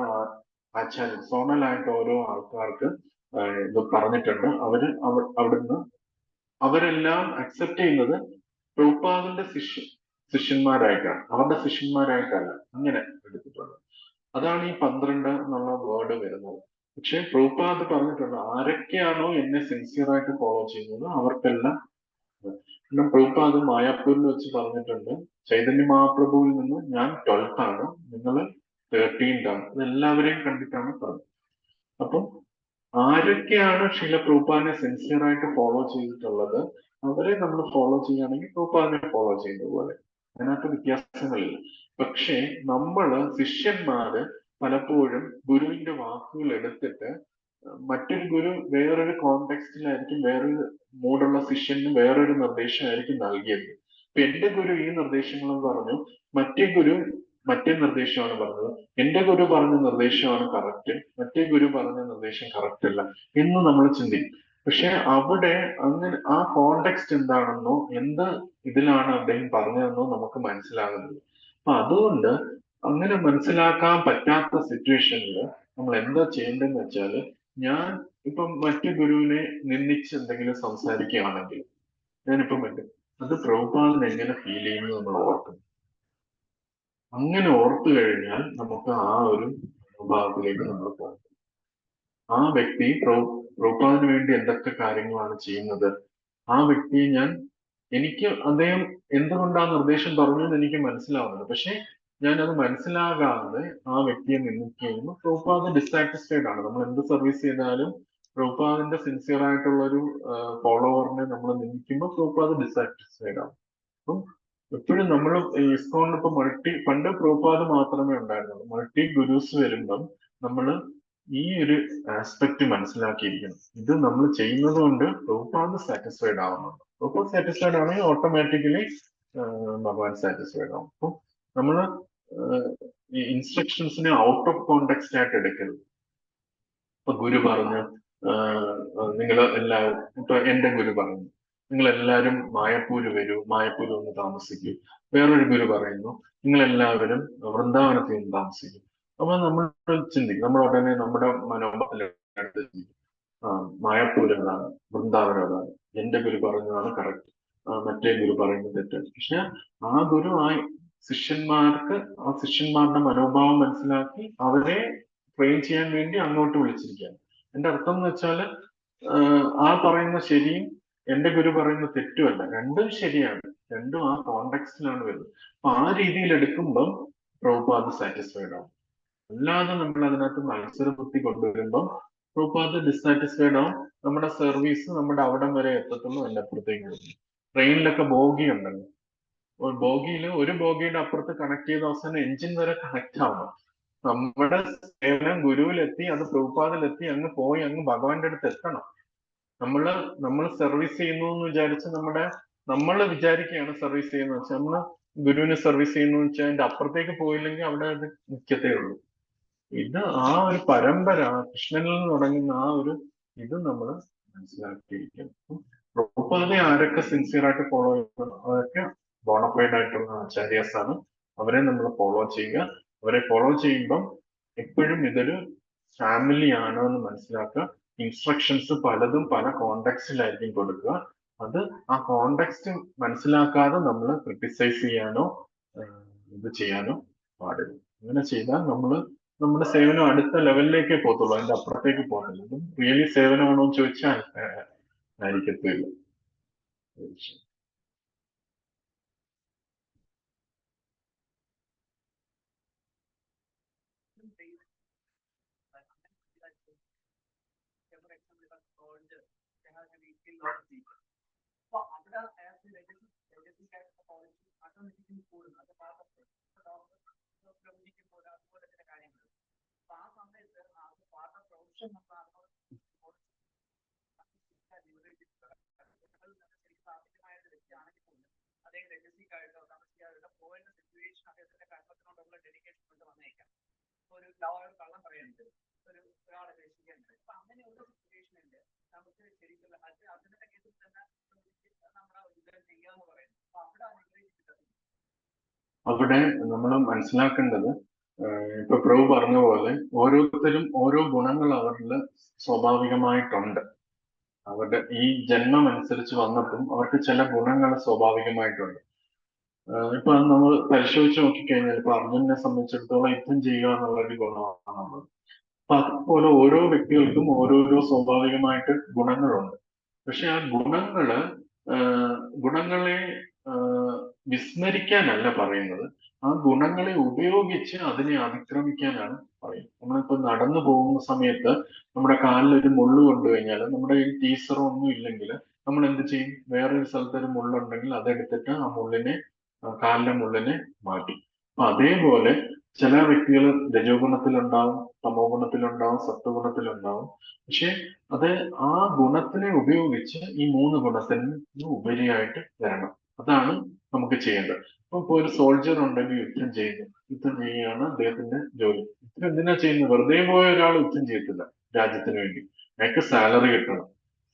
ആചാര്യൻ സോണലായിട്ട് ഓരോ ആൾക്കാർക്ക് ഇത് പറഞ്ഞിട്ടുണ്ട്. അവിടുന്ന് അവരെല്ലാം അക്സെപ്റ്റ് ചെയ്യുന്നത് പ്രഭുപാദിന്റെ ശിഷ്യന്മാരായിട്ടാണ്, അവരുടെ ശിഷ്യന്മാരായിട്ടല്ല. ഇങ്ങനെ എടുത്തിട്ടുള്ളത്. അതാണ് ഈ 12 എന്നുള്ള വേർഡ് വരുന്നത്. പക്ഷെ പ്രഭുപാദ് പറഞ്ഞിട്ടുണ്ട്, ആരൊക്കെയാണോ എന്നെ സിൻസിയർ ആയിട്ട് ഫോളോ ചെയ്യുന്നത് അവർക്കെല്ലാം. പിന്നെ പ്രഭുപാദ് മായാപ്പൂരിൽ വെച്ച് പറഞ്ഞിട്ടുണ്ട്, ചൈതന്യ മഹാപ്രഭുവിൽ നിന്ന് ഞാൻ 12th ആണ്, നിങ്ങൾ 13th ആണ്. ഇത് എല്ലാവരെയും കണ്ടിട്ടാണ് പറഞ്ഞത്. അപ്പം ആരൊക്കെയാണ് ശീല പ്രഭുപാദിനെ സിൻസിയർ ആയിട്ട് ഫോളോ ചെയ്തിട്ടുള്ളത് അവരെ നമ്മൾ ഫോളോ ചെയ്യുകയാണെങ്കിൽ പ്രഭുപാദിനെ ഫോളോ ചെയ്യുന്നത് പോലെ അതിനകത്ത് വ്യത്യാസങ്ങളില്ല. പക്ഷേ നമ്മള് ശിഷ്യന്മാര് പലപ്പോഴും ഗുരുവിന്റെ വാക്കുകൾ എടുത്തിട്ട് മറ്റൊരു ഗുരു വേറൊരു കോണ്ടെക്സ്റ്റിലായിരിക്കും, വേറൊരു മൂടുള്ള ശിഷ്യന് വേറൊരു നിർദ്ദേശമായിരിക്കും നൽകിയത്. ഇപ്പൊ എന്റെ ഗുരു ഈ നിർദ്ദേശങ്ങളും പറഞ്ഞു, മറ്റേ ഗുരു മറ്റേ നിർദ്ദേശമാണ് പറഞ്ഞത്, എന്റെ ഗുരു പറഞ്ഞ നിർദ്ദേശമാണ് കറക്റ്റ്, മറ്റേ ഗുരു പറഞ്ഞ നിർദ്ദേശം കറക്റ്റ് അല്ല എന്ന് നമ്മൾ ചിന്തിക്കും. പക്ഷെ അവിടെ അങ്ങനെ ആ കോണ്ടെക്സ്റ്റ് എന്താണെന്നോ എന്ത് ഇതിലാണ് അദ്ദേഹം പറഞ്ഞതെന്നോ നമുക്ക് മനസ്സിലാകുന്നില്ല. അപ്പൊ അതുകൊണ്ട് അങ്ങനെ മനസ്സിലാക്കാൻ പറ്റാത്ത സിറ്റുവേഷനിൽ നമ്മൾ എന്താ ചെയ്യേണ്ടതെന്ന് വെച്ചാല്, ഞാൻ ഇപ്പം മറ്റു ഗുരുവിനെ നിന്ദിച്ച് എന്തെങ്കിലും സംസാരിക്കുകയാണെങ്കിൽ ഞാനിപ്പം അത് പ്രഭുപാദിന് എങ്ങനെ ഫീൽ ചെയ്യുന്നു നമ്മൾ ഓർക്കണം. അങ്ങനെ ഓർത്തു കഴിഞ്ഞാൽ നമുക്ക് ആ ഒരു ഭാഗത്തിലേക്ക് നമ്മൾ പോകും. ആ വ്യക്തി പ്രഭുപാദിന് വേണ്ടി എന്തൊക്കെ കാര്യങ്ങളാണ് ചെയ്യുന്നത്, ആ വ്യക്തിയെ എനിക്ക് അദ്ദേഹം എന്തുകൊണ്ട് ആ നിർദ്ദേശം പറഞ്ഞു എന്ന് എനിക്ക് മനസ്സിലാവുന്നുണ്ട്. പക്ഷെ ഞാനത് മനസ്സിലാകാതെ ആ വ്യക്തിയെ നിന്ദിക്കുമ്പോൾ പ്രഭുപാദ് ഡിസാറ്റിസ്ഫൈഡ് ആണ്. നമ്മൾ എന്ത് സർവീസ് ചെയ്താലും പ്രഭുപാദിന്റെ സിൻസിയർ ആയിട്ടുള്ള ഒരു ഫോളോവറിനെ നമ്മൾ നിന്ദിക്കുമ്പോൾ പ്രഭുപാദ് ഡിസാറ്റിസ്ഫൈഡ് ആണ്. അപ്പം എപ്പോഴും നമ്മൾ ഇസ്കോണിൽ ഇപ്പൊ പണ്ട് പ്രഭുപാദ് മാത്രമേ ഉണ്ടായിരുന്നുള്ളൂ. മൾട്ടി ഗുരുസ് വരുമ്പം നമ്മൾ ഈ ഒരു ആസ്പെക്ട് മനസ്സിലാക്കിയിരിക്കണം. ഇത് നമ്മൾ ചെയ്യുന്നത് കൊണ്ട് പ്രഭുപാദ് സാറ്റിസ്ഫൈഡ് ആവുന്നുണ്ട്. പ്രഭുപാദ് സാറ്റിസ്ഫൈഡ് ആണെങ്കിൽ ഓട്ടോമാറ്റിക്കലി ഭഗവാൻ സാറ്റിസ്ഫൈഡ് ആവും. അപ്പം നമ്മൾ ഈ ഇൻസ്ട്രക്ഷൻസിനെ ഔട്ട് ഓഫ് കോണ്ടെക്സ്റ്റ് ആയിട്ട് എടുക്കരുത്. ഇപ്പൊ ഗുരു പറഞ്ഞു നിങ്ങൾ എല്ലാവരും, ഇപ്പൊ എന്റെ ഗുരു പറഞ്ഞു നിങ്ങൾ എല്ലാവരും മായപ്പൂര് വരൂ, മായപ്പൂര് ഒന്ന് താമസിക്കൂ. വേറൊരു ഗുരു പറയുന്നു നിങ്ങൾ എല്ലാവരും വൃന്ദാവനത്തിൽ നിന്ന് താമസിക്കും. അപ്പൊ നമ്മൾ ചിന്തിക്കും, നമ്മൾ ഉടനെ നമ്മുടെ മനോഭാവത്തിൽ മായപ്പൂർ ഏതാണ്, വൃന്ദാവനം ഏതാണ്, എന്റെ ഗുരു പറഞ്ഞതാണ് കറക്റ്റ്, മറ്റേ ഗുരു പറയുന്നത് തെറ്റാണ്. പക്ഷെ ആ ഗുരു ശിഷ്യന്മാർക്ക് ആ ശിഷ്യന്മാരുടെ മനോഭാവം മനസ്സിലാക്കി അവരെ ട്രെയിൻ ചെയ്യാൻ വേണ്ടി അങ്ങോട്ട് വിളിച്ചിരിക്കുകയാണ്. എന്റെ അർത്ഥം എന്ന് വെച്ചാല് ആ പറയുന്ന ശരിയും എന്റെ ഗുരു പറയുന്ന തെറ്റുമല്ല, രണ്ടും ശരിയാണ്, രണ്ടും ആ കോണ്ടെക്സ്റ്റിലാണ് വരുന്നത്. അപ്പൊ ആ രീതിയിൽ എടുക്കുമ്പം പ്രഭുപാദ് സാറ്റിസ്ഫൈഡ് ആവും. അല്ലാതെ നമ്മൾ അതിനകത്ത് മത്സര ബുദ്ധി കൊണ്ടുവരുമ്പം പ്രഭുപാദ് ഡിസാറ്റിസ്ഫൈഡ് ആവും. നമ്മുടെ സർവീസ് നമ്മുടെ അവിടം വരെ എത്തത്തുള്ളൂ, അതിന്റെ അപ്പുറത്തേക്ക് വരും. ട്രെയിനിലൊക്കെ ബോഗി ഉണ്ടല്ലോ, ഒരു ബോഗിയുടെ അപ്പുറത്ത് കണക്ട് ചെയ്ത അവസാനം എഞ്ചിൻ വരെ കണക്ട് ആവണം. നമ്മുടെ സേവനം ഗുരുവിലെത്തി, അത് പ്രഭുപാദിലെത്തി, അങ്ങ് പോയി അങ്ങ് ഭഗവാന്റെ അടുത്ത് എത്തണം. നമ്മൾ സർവീസ് ചെയ്യുന്നു എന്ന് വിചാരിച്ച് നമ്മൾ വിചാരിക്കുകയാണ് സർവീസ് ചെയ്യുന്നത് വെച്ചാൽ, നമ്മള് ഗുരുവിനെ സർവീസ് ചെയ്യുന്നു വെച്ചാൽ അതിന്റെ അപ്പുറത്തേക്ക് പോയില്ലെങ്കിൽ അവിടെ അത് നിൽക്കത്തേ ഉള്ളൂ. ഇത് ആ ഒരു പരമ്പര കൃഷ്ണനിൽ നിന്ന് തുടങ്ങുന്ന ആ ഒരു ഇത് നമ്മൾ മനസ്സിലാക്കിയിരിക്കണം. പ്രഭുപാദെ ആരൊക്കെ സിൻസിയർ ആയിട്ട് ഫോളോ ചെയ്യുന്നു അതൊക്കെ ബോണഫൈഡ് ആയിട്ടുള്ള ആചാര്യാസ് ആണ്. അവരെ നമ്മൾ ഫോളോ ചെയ്യുക. അവരെ ഫോളോ ചെയ്യുമ്പം എപ്പോഴും ഇതൊരു ഫാമിലി ആണ് എന്ന് മനസ്സിലാക്കുക. ഇൻസ്ട്രക്ഷൻസ് പലതും പല കോണ്ടെക്സ്റ്റിലായിരിക്കും കൊടുക്കുക. അത് ആ കോണ്ടെക്സ്റ്റ് മനസ്സിലാക്കാതെ നമ്മൾ ക്രിട്ടിസൈസ് ചെയ്യാനോ ഇത് ചെയ്യാനോ പാടില്ല. അങ്ങനെ ചെയ്താൽ നമ്മുടെ സേവനം അടുത്ത ലെവലിലേക്കേ പോകത്തുള്ളൂ, അതിന്റെ അപ്പുറത്തേക്ക് പോകുന്നില്ല. ഇതും റിയലി സേവനമാണോ എന്ന് ചോദിച്ചാൽ ആയിരിക്കത്തില്ല. അവിടെ നമ്മൾ മനസ്സിലാക്കേണ്ടത് ഇപ്പൊ പ്രഭു പറഞ്ഞ പോലെ ഓരോരുത്തരും ഓരോ ഗുണങ്ങൾ അവരിൽ സ്വാഭാവികമായിട്ടുണ്ട്. അവരുടെ ഈ ജന്മം അനുസരിച്ച് വന്നപ്പോൾ അവർക്ക് ചില ഗുണങ്ങൾ സ്വാഭാവികമായിട്ടുണ്ട്. ഇപ്പൊ നമ്മൾ പരിശോധിച്ച് നോക്കിക്കഴിഞ്ഞാൽ ഇപ്പൊ അർജുനെ സംബന്ധിച്ചിടത്തോളം യുദ്ധം ചെയ്യുക എന്നുള്ളൊരു ഗുണമാണ്. അപ്പൊ അതുപോലെ ഓരോ വ്യക്തികൾക്കും ഓരോരോ സ്വാഭാവികമായിട്ട് ഗുണങ്ങളുണ്ട്. പക്ഷെ ആ ഗുണങ്ങളെ വിസ്മരിക്കാനല്ല പറയുന്നത്, ആ ഗുണങ്ങളെ ഉപയോഗിച്ച് അതിനെ അതിക്രമിക്കാനാണ് പറയുന്നത്. നമ്മളിപ്പോ നടന്നു പോകുന്ന സമയത്ത് നമ്മുടെ കാലിൽ ഒരു മുള്ളു കൊണ്ടു കഴിഞ്ഞാൽ നമ്മുടെ ഈ ടീസറോ ഒന്നും ഇല്ലെങ്കിൽ നമ്മൾ എന്ത് ചെയ്യും? വേറൊരു സ്ഥലത്ത് ഒരു മുള്ളുണ്ടെങ്കിൽ അതെടുത്തിട്ട് ആ മുള്ളിനെ, കാലിലെ മുള്ളിനെ മാറ്റി. അപ്പൊ അതേപോലെ ചില വ്യക്തികൾ രജോ ഗുണത്തിലുണ്ടാവും, തമോ ഗുണത്തിലുണ്ടാവും, സത്വഗുണത്തിലുണ്ടാവും. പക്ഷെ അത് ആ ഗുണത്തിനെ ഉപയോഗിച്ച് ഈ മൂന്ന് ഗുണത്തിന് ഉപരിയായിട്ട് വരണം. അതാണ് നമുക്ക് ചെയ്യേണ്ടത്. ഇപ്പൊ ഒരു സോൾജർ ഉണ്ടെങ്കിൽ യുദ്ധം ചെയ്യുന്നു, യുദ്ധം ചെയ്യുകയാണ് അദ്ദേഹത്തിന്റെ ജോലി. യുദ്ധം എന്തിനാ ചെയ്യുന്നത്? വെറുതെ പോയ ഒരാൾ യുദ്ധം ചെയ്യത്തില്ല രാജ്യത്തിന് വേണ്ടി. അയാൾക്ക് സാലറി കിട്ടണം.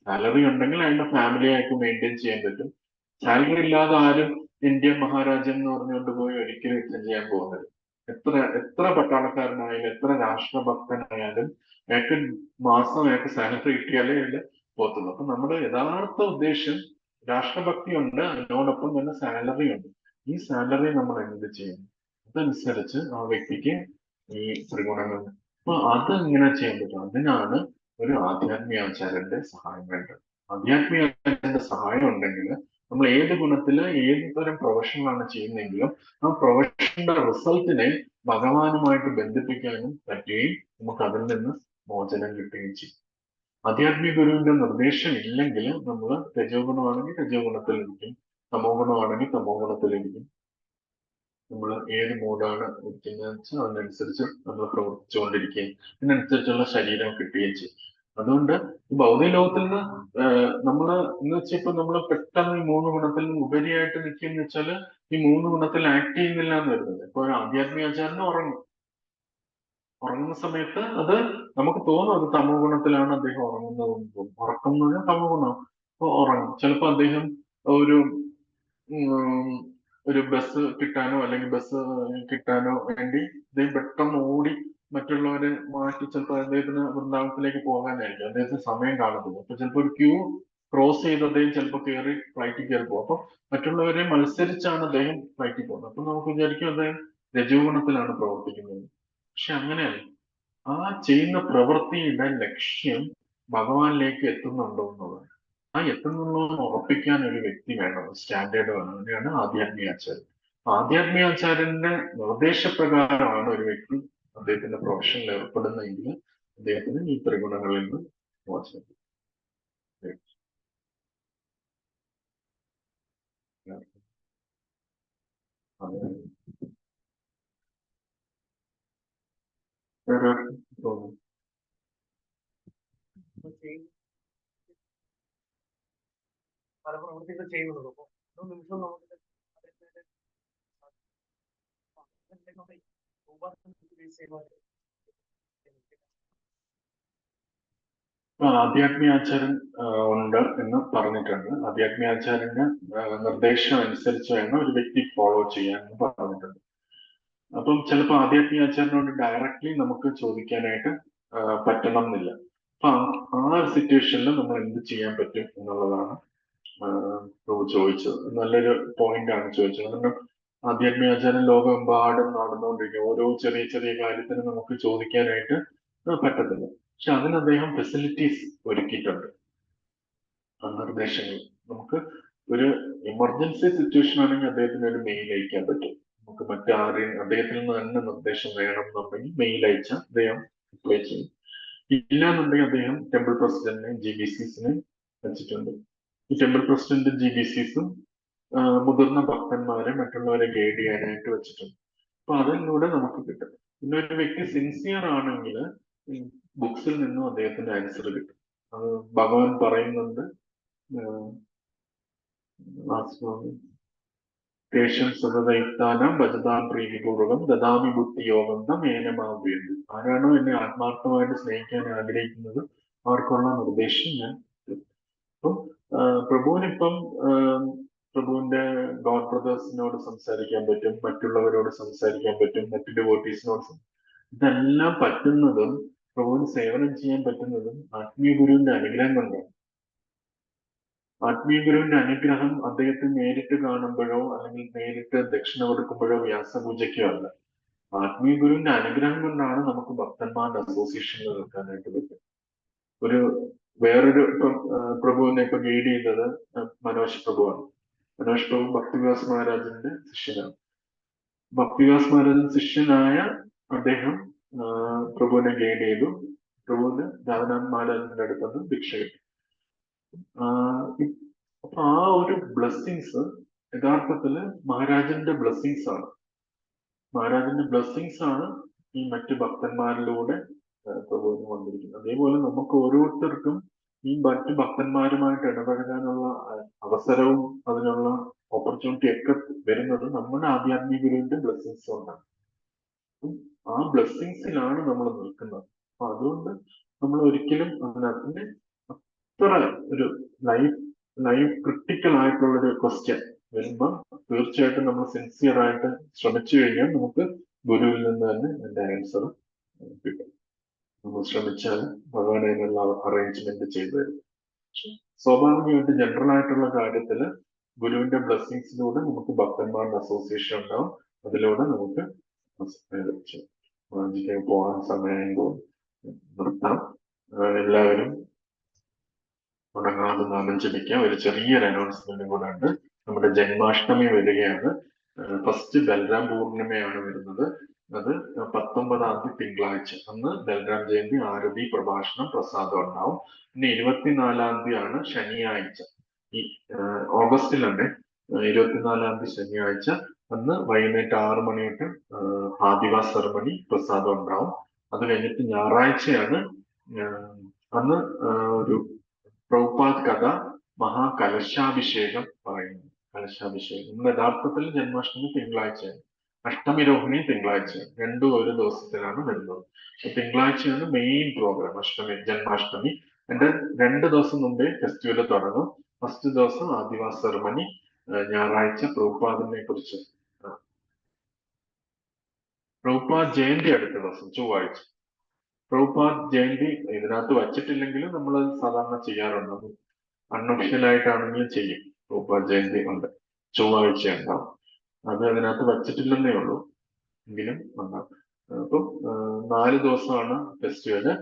സാലറി ഉണ്ടെങ്കിൽ അയാളുടെ ഫാമിലി അയാൾക്ക് മെയിൻറ്റെയിൻ ചെയ്യാൻ പറ്റും. സാലറി ഇല്ലാതെ ആരും ഇന്ത്യൻ മഹാരാജ്യം എന്ന് പറഞ്ഞുകൊണ്ട് പോയി ഒരിക്കലും യുദ്ധം ചെയ്യാൻ പോകുന്നത്. എത്ര എത്ര പട്ടാളക്കാരനായാലും എത്ര രാഷ്ട്രഭക്തനായാലും അയാൾക്ക് മാസം അയാൾക്ക് സാലറി കിട്ടിയാലേ അയാൾ പോകത്തുള്ളൂ. അപ്പൊ നമ്മുടെ യഥാർത്ഥ ഉദ്ദേശം രാഷ്ട്രഭക്തി ഉണ്ട്, അതിനോടൊപ്പം തന്നെ സാലറി ഉണ്ട്. ഈ സാലറി നമ്മൾ എന്ത് ചെയ്യും? അതനുസരിച്ച് ആ വ്യക്തിക്ക് ഈ ത്രിഗുണങ്ങൾ. അപ്പൊ അത് എങ്ങനെ ചെയ്യാൻ പറ്റും? അതിനാണ് ഒരു ആധ്യാത്മികാചാര്യന്റെ സഹായം വേണ്ടത്. ആധ്യാത്മികാചാര്യന്റെ സഹായം ഉണ്ടെങ്കിൽ നമ്മൾ ഏത് ഗുണത്തില് ഏത് തരം പ്രൊഫഷനാണ് ചെയ്യുന്നതെങ്കിലും ആ പ്രൊഫഷന്റെ റിസൾട്ടിനെ ഭഗവാനുമായിട്ട് ബന്ധിപ്പിക്കാനും പറ്റുകയും നമുക്ക് അതിൽ നിന്ന് മോചനം കിട്ടുകയും ചെയ്യും. ആധ്യാത്മിക ഗുരുവിന്റെ നിർദ്ദേശം ഇല്ലെങ്കിൽ നമ്മൾ രജോ ഗുണമാണെങ്കിൽ രജോ ഗുണത്തിലിരിക്കും, തമോ ഗുണമാണെങ്കിൽ തമോ ഗുണത്തിലിരിക്കും. നമ്മൾ ഏത് മൂഡാണ് ഇരിക്കുന്നതെന്ന് വെച്ചാൽ അതിനനുസരിച്ച് നമ്മൾ പ്രവർത്തിച്ചുകൊണ്ടിരിക്കുകയും അതിനനുസരിച്ചുള്ള ശരീരം കിട്ടുകയും ചെയ്യും. അതുകൊണ്ട് ഈ ഭൗതിക ലോകത്തിൽ നിന്ന് നമ്മള് എന്ന് വെച്ചാൽ ഇപ്പൊ നമ്മൾ പെട്ടെന്ന് ഈ മൂന്ന് ഗുണത്തിൽ നിന്ന് ഉപരിയായിട്ട് നിൽക്കുന്ന വെച്ചാല് ഈ മൂന്ന് ഗുണത്തിൽ ആക്ട് ചെയ്യുന്നില്ല എന്ന് വരുന്നത്. ഇപ്പൊ ഒരു ആധ്യാത്മികാചാര്യന് ഉറങ്ങുന്ന സമയത്ത് അത് നമുക്ക് തോന്നും അത് തമോ ഗുണത്തിലാണ് അദ്ദേഹം ഉറങ്ങുന്നതെന്ന് തോന്നും. ഉറക്കം എന്ന് പറഞ്ഞാൽ തമോ ഗുണം. അപ്പൊ ഉറങ്ങും. ചിലപ്പോ അദ്ദേഹം ഒരു ഉം, ഒരു ബസ് കിട്ടാനോ അല്ലെങ്കിൽ ബസ് കിട്ടാനോ വേണ്ടി അദ്ദേഹം പെട്ടെന്ന് ഓടി മറ്റുള്ളവരെ മാറ്റി, ചിലപ്പോൾ അദ്ദേഹത്തിന് വൃന്ദാവനത്തിലേക്ക് പോകാനായിരിക്കും, അദ്ദേഹത്തിന് സമയം കാണത്തില്ല. അപ്പൊ ചിലപ്പോൾ ഒരു ക്യൂ ക്രോസ് ചെയ്ത് അദ്ദേഹം ചിലപ്പോൾ കയറി ഫ്ലൈറ്റിൽ കയറി പോകും. അപ്പൊ മറ്റുള്ളവരെ മത്സരിച്ചാണ് അദ്ദേഹം ഫ്ലൈറ്റിൽ പോകുന്നത്. അപ്പൊ നമുക്ക് വിചാരിക്കും അദ്ദേഹം രജോ ഗുണത്തിലാണ് പ്രവർത്തിക്കുന്നത്. പക്ഷെ അങ്ങനെയല്ല. ആ ചെയ്യുന്ന പ്രവൃത്തിയുടെ ലക്ഷ്യം ഭഗവാനിലേക്ക് എത്തുന്നുണ്ടോ എന്നുള്ളത്. ആ എത്തുന്നുണ്ടോ എന്ന് ഉറപ്പിക്കാൻ ഒരു വ്യക്തി വേണം, സ്റ്റാൻഡേർഡ് വേണം. അതിനാണ് ആധ്യാത്മികാചാര്യൻ. ആധ്യാത്മികാചാര്യന്റെ നിർദ്ദേശപ്രകാരമാണ് ഒരു വ്യക്തി അദ്ദേഹത്തിന്റെ പ്രൊഫഷനിൽ ഏർപ്പെടുന്നതെങ്കിൽ അദ്ദേഹത്തിന് ഈ ത്രിഗുണങ്ങളിൽ നിന്ന് മോചനം കിട്ടും. അങ്ങനെ വേറെ തോന്നുന്നു. പല പ്രവൃത്തികൾ ചെയ്യുന്നത്. അപ്പൊ ഓരോ നിമിഷവും നമുക്ക് ആധ്യാത്മികാചാര്യൻ ഉണ്ട് എന്ന് പറഞ്ഞിട്ടുണ്ട്. ആധ്യാത്മികാചാര്യന്റെ നിർദ്ദേശം അനുസരിച്ച് വേണം ഒരു വ്യക്തി ഫോളോ ചെയ്യാൻ എന്ന് പറഞ്ഞിട്ടുണ്ട്. അപ്പം ചിലപ്പോൾ ആധ്യാത്മികാചാര്യനോട് ഡയറക്റ്റ്ലി നമുക്ക് ചോദിക്കാനായിട്ട് പറ്റണം എന്നില്ല. അപ്പൊ ആ ഒരു സിറ്റുവേഷനിൽ നമ്മൾ എന്ത് ചെയ്യാൻ പറ്റും എന്നുള്ളതാണ് പ്രഭു ചോദിച്ചത്. നല്ലൊരു പോയിന്റ് ആണ് ചോദിച്ചത്. കാരണം ആധ്യാത്മികാചാര്യൻ ലോകമെമ്പാടും നടന്നുകൊണ്ടിരിക്കും. ഓരോ ചെറിയ ചെറിയ കാര്യത്തിന് നമുക്ക് ചോദിക്കാനായിട്ട് പറ്റത്തില്ല. പക്ഷെ അതിന് അദ്ദേഹം ഫെസിലിറ്റീസ് ഒരുക്കിയിട്ടുണ്ട്. നിർദ്ദേശങ്ങൾ നമുക്ക് ഒരു എമർജൻസി സിറ്റുവേഷൻ ആണെങ്കിൽ അദ്ദേഹത്തിന് ഒരു മെയിൽ അയക്കാൻ പറ്റും. നമുക്ക് മറ്റാരെയും അദ്ദേഹത്തിൽ നിന്ന് തന്നെ നിർദ്ദേശം വേണം എന്നുണ്ടെങ്കിൽ മെയിൽ അയച്ചാൽ അദ്ദേഹം റിപ്ലൈ ചെയ്യും. ഇല്ലാന്നുണ്ടെങ്കിൽ അദ്ദേഹം ടെമ്പിൾ പ്രസിഡന്റിനെയും GBCസിനെയും വെച്ചിട്ടുണ്ട്. ഈ ടെമ്പിൾ പ്രസിഡന്റ് GBCസും മുതിർന്ന ഭക്തന്മാരെ മറ്റുള്ളവരെ ഗൈഡ് ചെയ്യാനായിട്ട് വെച്ചിട്ടുണ്ട്. അപ്പൊ അതിലൂടെ നമുക്ക് കിട്ടും. പിന്നെ ഒരു വ്യക്തി സിൻസിയർ ആണെങ്കിൽ ബുക്സിൽ നിന്നും അദ്ദേഹത്തിന്റെ ആൻസർ കിട്ടും. അത് ഭഗവാൻ പറയുന്നുണ്ട്, ഭജതാം പ്രീതിപൂർവകം ദദാമി ബുദ്ധി യോഗം മേനമാവേണ്ടി. ആരാണോ എന്നെ ആത്മാർത്ഥമായിട്ട് സ്നേഹിക്കാൻ ആഗ്രഹിക്കുന്നത് അവർക്കുള്ള നിർദ്ദേശം ഞാൻ. അപ്പം പ്രഭുവിനിപ്പം പ്രഭുവിന്റെ ഗോഡ് ബ്രദേഴ്സിനോട് സംസാരിക്കാൻ പറ്റും, മറ്റുള്ളവരോട് സംസാരിക്കാൻ പറ്റും, മറ്റു ഡിവോട്ടീസിനോട് ഇതെല്ലാം പറ്റുന്നതും പ്രഭുവിന് സേവനം ചെയ്യാൻ പറ്റുന്നതും ആത്മീയ ഗുരുവിന്റെ അനുഗ്രഹം കൊണ്ടാണ്. ആത്മീയ ഗുരുവിന്റെ അനുഗ്രഹം അദ്ദേഹത്തെ നേരിട്ട് കാണുമ്പോഴോ അല്ലെങ്കിൽ നേരിട്ട് ദക്ഷിണ കൊടുക്കുമ്പോഴോ വ്യാസപൂജയ്ക്കോ അല്ല. ആത്മീയ ഗുരുവിന്റെ അനുഗ്രഹം കൊണ്ടാണ് നമുക്ക് ഭക്തന്മാരുടെ അസോസിയേഷനിൽ നിൽക്കാനായിട്ട് പറ്റും. ഒരു വേറൊരു പ്രഭുവിനെ ഇപ്പൊ ഗൈഡ് ചെയ്തത് മനോജ് പ്രഭുവാണ്. മനോജ് പ്രഭു ഭക്തിവികാസ് മഹാരാജിന്റെ ശിഷ്യനാണ്. ഭക്തിവികാസ് മഹാരാജൻ ശിഷ്യനായ അദ്ദേഹം പ്രഭുവിനെ ഗൈഡ് ചെയ്തു. പ്രഭുവിന് രാധാനാഥ് മഹാരാജന്റെ അടുത്തുനിന്ന് ഭിക്ഷ കിട്ടി. അപ്പൊ ആ ഒരു ബ്ലെസ്സിങ്സ് യഥാർത്ഥത്തില് മഹാരാജന്റെ ബ്ലെസ്സിങ്സ് ആണ്. മഹാരാജന്റെ ബ്ലെസ്സിങ്സ് ആണ് ഈ മറ്റു ഭക്തന്മാരിലൂടെ പ്രഭുവിന് വന്നിരിക്കുന്നത്. അതേപോലെ നമുക്ക് ഓരോരുത്തർക്കും ഈ മറ്റു ഭക്തന്മാരുമായിട്ട് ഇടപഴകാനുള്ള അവസരവും അതിനുള്ള ഓപ്പർച്യൂണിറ്റി ഒക്കെ വരുന്നത് നമ്മുടെ ആധ്യാത്മിക ഗുരുവിന്റെ ബ്ലെസ്സിങ്സ് കൊണ്ടാണ്. ആ ബ്ലെസ്സിങ്സിലാണ് നമ്മൾ നിൽക്കുന്നത്. അപ്പൊ അതുകൊണ്ട് നമ്മൾ ഒരിക്കലും അതിനകത്ത് അത്ര ഒരു ലൈഫ് ക്രിട്ടിക്കൽ ആയിട്ടുള്ള ഒരു ക്വസ്റ്റ്യൻ വരുമ്പോൾ തീർച്ചയായിട്ടും നമ്മൾ സിൻസിയർ ആയിട്ട് ശ്രമിച്ചു കഴിഞ്ഞാൽ നമുക്ക് ഗുരുവിൽ നിന്ന് തന്നെ എന്റെ ആൻസർ കിട്ടും. നമ്മൾ ശ്രമിച്ചാൽ ഭഗവാൻ അതിനുള്ള അറേഞ്ച്മെന്റ് ചെയ്തു തരും. സ്വാഭാവികമായിട്ട് ജനറൽ ആയിട്ടുള്ള കാര്യത്തില് ഗുരുവിന്റെ ബ്ലെസ്സിങ്സിലൂടെ നമുക്ക് ഭക്തന്മാരുടെ അസോസിയേഷൻ ഉണ്ടാവും. അതിലൂടെ നമുക്ക് പോകാൻ സമയം നിർത്താം. എല്ലാവരും മുടങ്ങാതെ നാമം ജപിക്കാം. ഒരു ചെറിയൊരു അനൗൺസ്മെന്റ് കൂടെ ഉണ്ട്. നമ്മുടെ ജന്മാഷ്ടമി വരികയാണ്. ഫസ്റ്റ് ബൽറാം പൂർണിമയാണ് വരുന്നത്. അത് 19-ാം തീയതി തിങ്കളാഴ്ച. അന്ന് ബൽറാം ജയന്തി, ആരതി, പ്രഭാഷണം, പ്രസാദം ഉണ്ടാവും. പിന്നെ 24-ാം തീയതിയാണ് ശനിയാഴ്ച. ഈ ഓഗസ്റ്റിലാണ് 24-ാം തീയതി ശനിയാഴ്ച. അന്ന് വൈകുന്നേരം 6 മണി തൊട്ട് ആദിവാസ് സെറമണി, പ്രസാദം ഉണ്ടാവും. അത് കഴിഞ്ഞിട്ട് ഞായറാഴ്ചയാണ് അന്ന് ഒരു പ്രഭുപാദ് കഥ മഹാകലശാഭിഷേകം പറയുന്നു. കലശാഭിഷേകം ഇന്ന് യഥാർത്ഥത്തിൽ ജന്മാഷ്ടമി തിങ്കളാഴ്ചയാണ്. അഷ്ടമി രോഹിണി തിങ്കളാഴ്ചയാണ്. രണ്ടും ഒരു ദിവസത്തിലാണ് വരുന്നത്. തിങ്കളാഴ്ചയാണ് മെയിൻ പ്രോഗ്രാം. ജന്മാഷ്ടമി. എന്റെ 2 ദിവസം മുമ്പേ ഫെസ്റ്റിവൽ തുടങ്ങും. ഫസ്റ്റ് ദിവസം ആദിവാസി സെറമണി, ഞായറാഴ്ച പ്രഭുപാദിനെ കുറിച്ച്. പ്രഭുപാദ് ജയന്തി അടുത്ത ദിവസം ചൊവ്വാഴ്ച. പ്രഭുപാദ് ജയന്തി ഇതിനകത്ത് വച്ചിട്ടില്ലെങ്കിലും നമ്മൾ സാധാരണ ചെയ്യാറുണ്ട്. അൺഒഫീഷ്യൽ ആയിട്ടാണെങ്കിലും ചെയ്യും. പ്രഭുപാദ് ജയന്തി ഉണ്ട്, ചൊവ്വാഴ്ച ഉണ്ടാവും. അത് അതിനകത്ത് വച്ചിട്ടില്ലെന്നേ ഉള്ളൂ, എങ്കിലും ഉണ്ടാവും. അപ്പം 4 ദിവസമാണ് ഫെസ്റ്റിവല്.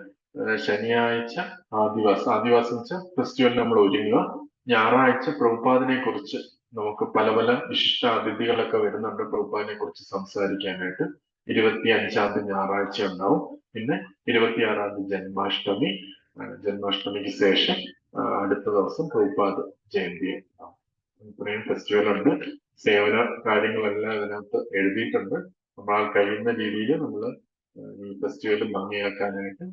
ശനിയാഴ്ച ആദിവാസി വെച്ചാൽ ഫെസ്റ്റിവലിന് നമ്മൾ ഒരുങ്ങുക. ഞായറാഴ്ച പ്രഭുപാദിനെ കുറിച്ച് നമുക്ക് പല പല വിശിഷ്ട അതിഥികളൊക്കെ വരുന്നുണ്ട് പ്രഭുപാദിനെ കുറിച്ച് സംസാരിക്കാനായിട്ട്. 25-ാം തീയതി ഞായറാഴ്ച ഉണ്ടാവും. പിന്നെ 26-ാം തീയതി ജന്മാഷ്ടമി. ജന്മാഷ്ടമിക്ക് ശേഷം അടുത്ത ദിവസം പ്രഭുപാദ് ജയന്തി ഉണ്ടാവും. ഇത്രയും ഫെസ്റ്റിവൽ ഉണ്ട്. സേവന കാര്യങ്ങളെല്ലാം ഇതിനകത്ത് എഴുതിയിട്ടുണ്ട്. നമ്മളാൽ കഴിയുന്ന രീതിയിൽ നമ്മൾ ഈ ഫെസ്റ്റിവൽ ഭംഗിയാക്കാനായിട്ട്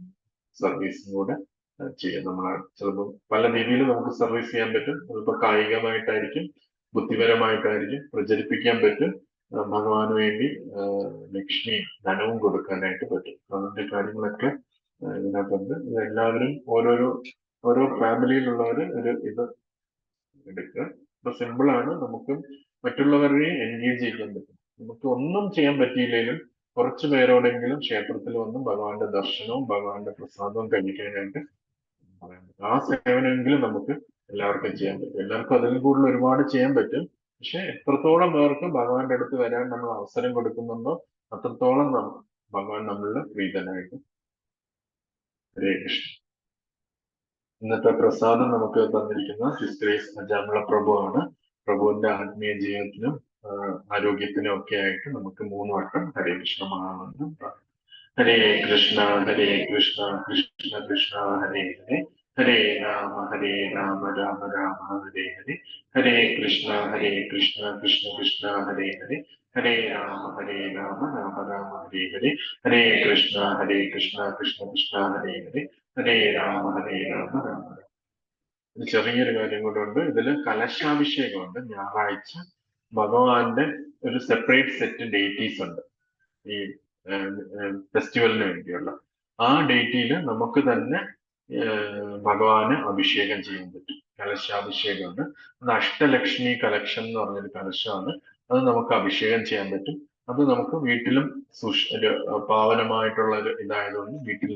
സർവീസും കൂടെ ചെയ്യും. നമ്മളെ ചിലപ്പോൾ പല രീതിയിൽ നമുക്ക് സർവീസ് ചെയ്യാൻ പറ്റും. ചിലപ്പോൾ കായികമായിട്ടായിരിക്കും, ബുദ്ധിപരമായിട്ടായിരിക്കും, പ്രചരിപ്പിക്കാൻ പറ്റും. ഭഗവാന് വേണ്ടി ലക്ഷ്മി ധനവും കൊടുക്കാനായിട്ട് പറ്റും. അതിന്റെ കാര്യങ്ങളൊക്കെ ഇതിനകത്തുണ്ട്. ഇതെല്ലാവരും ഓരോ ഫാമിലിയിലുള്ളവര് ഒരു ഇത് എടുക്കുക. ഇപ്പൊ സിമ്പിൾ ആണ്. നമുക്ക് മറ്റുള്ളവരെയും എൻഗേജ് ചെയ്യാൻ പറ്റും. നമുക്ക് ഒന്നും ചെയ്യാൻ പറ്റിയില്ലെങ്കിലും കുറച്ചു പേരോടെങ്കിലും ക്ഷേത്രത്തിൽ വന്ന് ഭഗവാന്റെ ദർശനവും ഭഗവാന്റെ പ്രസാദവും കഴിക്കാനായിട്ട് പറയാൻ പറ്റും. ആ സേവനമെങ്കിലും നമുക്ക് എല്ലാവർക്കും ചെയ്യാൻ പറ്റും. എല്ലാവർക്കും അതിൽ കൂടുതൽ ഒരുപാട് ചെയ്യാൻ പറ്റും. പക്ഷെ എത്രത്തോളം പേർക്ക് ഭഗവാന്റെ അടുത്ത് വരാൻ നമ്മൾ അവസരം കൊടുക്കുന്നുണ്ടോ അത്രത്തോളം ഭഗവാൻ നമ്മളിൽ പ്രീതനായിട്ട്. ഹരേ കൃഷ്ണ. ഇന്നത്തെ പ്രസാദം നമുക്ക് തന്നിരിക്കുന്ന സിസ്റ്റേഴ്സ് അജാമുള പ്രഭു ആണ്. പ്രഭുവിന്റെ ആത്മീയ ജീവിതത്തിനും ആരോഗ്യത്തിനും ഒക്കെ ആയിട്ട് നമുക്ക് 3 വട്ടം ഹരേ കൃഷ്ണ മഹാമന്ത്രം. ഹരേ കൃഷ്ണ കൃഷ്ണ കൃഷ്ണ ഹരേ ഹരേ, ഹരേ രാമ രാമ രാമ ഹരേ ഹരേ, ഹരേ കൃഷ്ണ കൃഷ്ണ കൃഷ്ണ ഹരേ ഹരേ, ഹരേ രാമ രാമ രാമ ഹരേ ഹരേ, ഹരേ കൃഷ്ണ കൃഷ്ണ കൃഷ്ണ ഹരേ ഹരേ, ഹരേ രാമ രാമ രാമ. ഒരു ചെറിയൊരു കാര്യം കൂടെ ഉണ്ട്. ഇതില് കലശാഭിഷേകമുണ്ട്. ഞായറാഴ്ച ഭഗവാന്റെ ഒരു സെപ്പറേറ്റ് സെറ്റ് ഡേറ്റീസ് ഉണ്ട് ഈ ഫെസ്റ്റിവലിന് വേണ്ടിയുള്ള. ആ ഡേറ്റിൽ നമുക്ക് തന്നെ ഭഗവാന് അഭിഷേകം ചെയ്യാൻ പറ്റും. കലശാഭിഷേകമുണ്ട്. അത് അഷ്ടലക്ഷ്മി കലക്ഷം എന്ന് പറഞ്ഞൊരു കലശമാണ്. അത് നമുക്ക് അഭിഷേകം ചെയ്യാൻ പറ്റും. അത് നമുക്ക് വീട്ടിലും ഒരു പാവനമായിട്ടുള്ള ഒരു ഇതായതുകൊണ്ട് വീട്ടിൽ